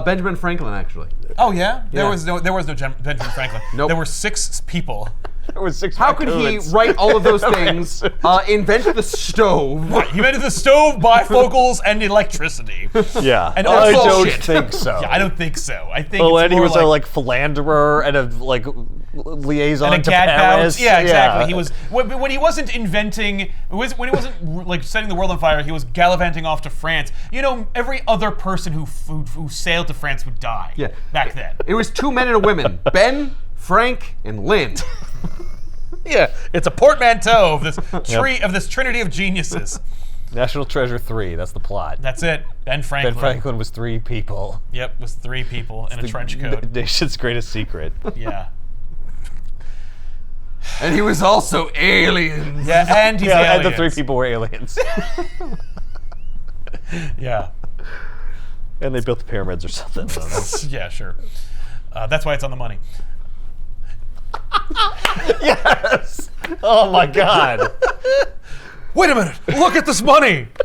Benjamin Franklin, actually. Oh yeah? There Yeah. was no Benjamin Franklin. Nope. There were 6 people. There was 6 How could he raccoons. write all of those things, invent the stove? He invented the stove, bifocals, and electricity. Yeah. And I also- don't Bullshit. think so. Yeah, I don't think so. I think Oh, it's and he more was a like philanderer and a like liaison and a to gad Paris. pouch. Yeah, exactly. He was when he wasn't inventing, when he wasn't like setting the world on fire. He was gallivanting off to France. You know, every other person who sailed to France would die. Yeah. Back then. It was 2 men and a woman. Ben, Frank, and Lynn. Yeah, it's a portmanteau of this of this trinity of geniuses. National Treasure 3. That's the plot. That's it. Ben Franklin. Ben Franklin was 3 people. Yep, was 3 people in a trench coat. The nation's greatest secret. Yeah. And he was also aliens. Yeah, and he's Yeah, and the aliens. 3 people were aliens. Yeah. And they built the pyramids or something. I don't know. Yeah, sure. That's why it's on the money. Yes! Oh my god. Wait a minute! Look at this money!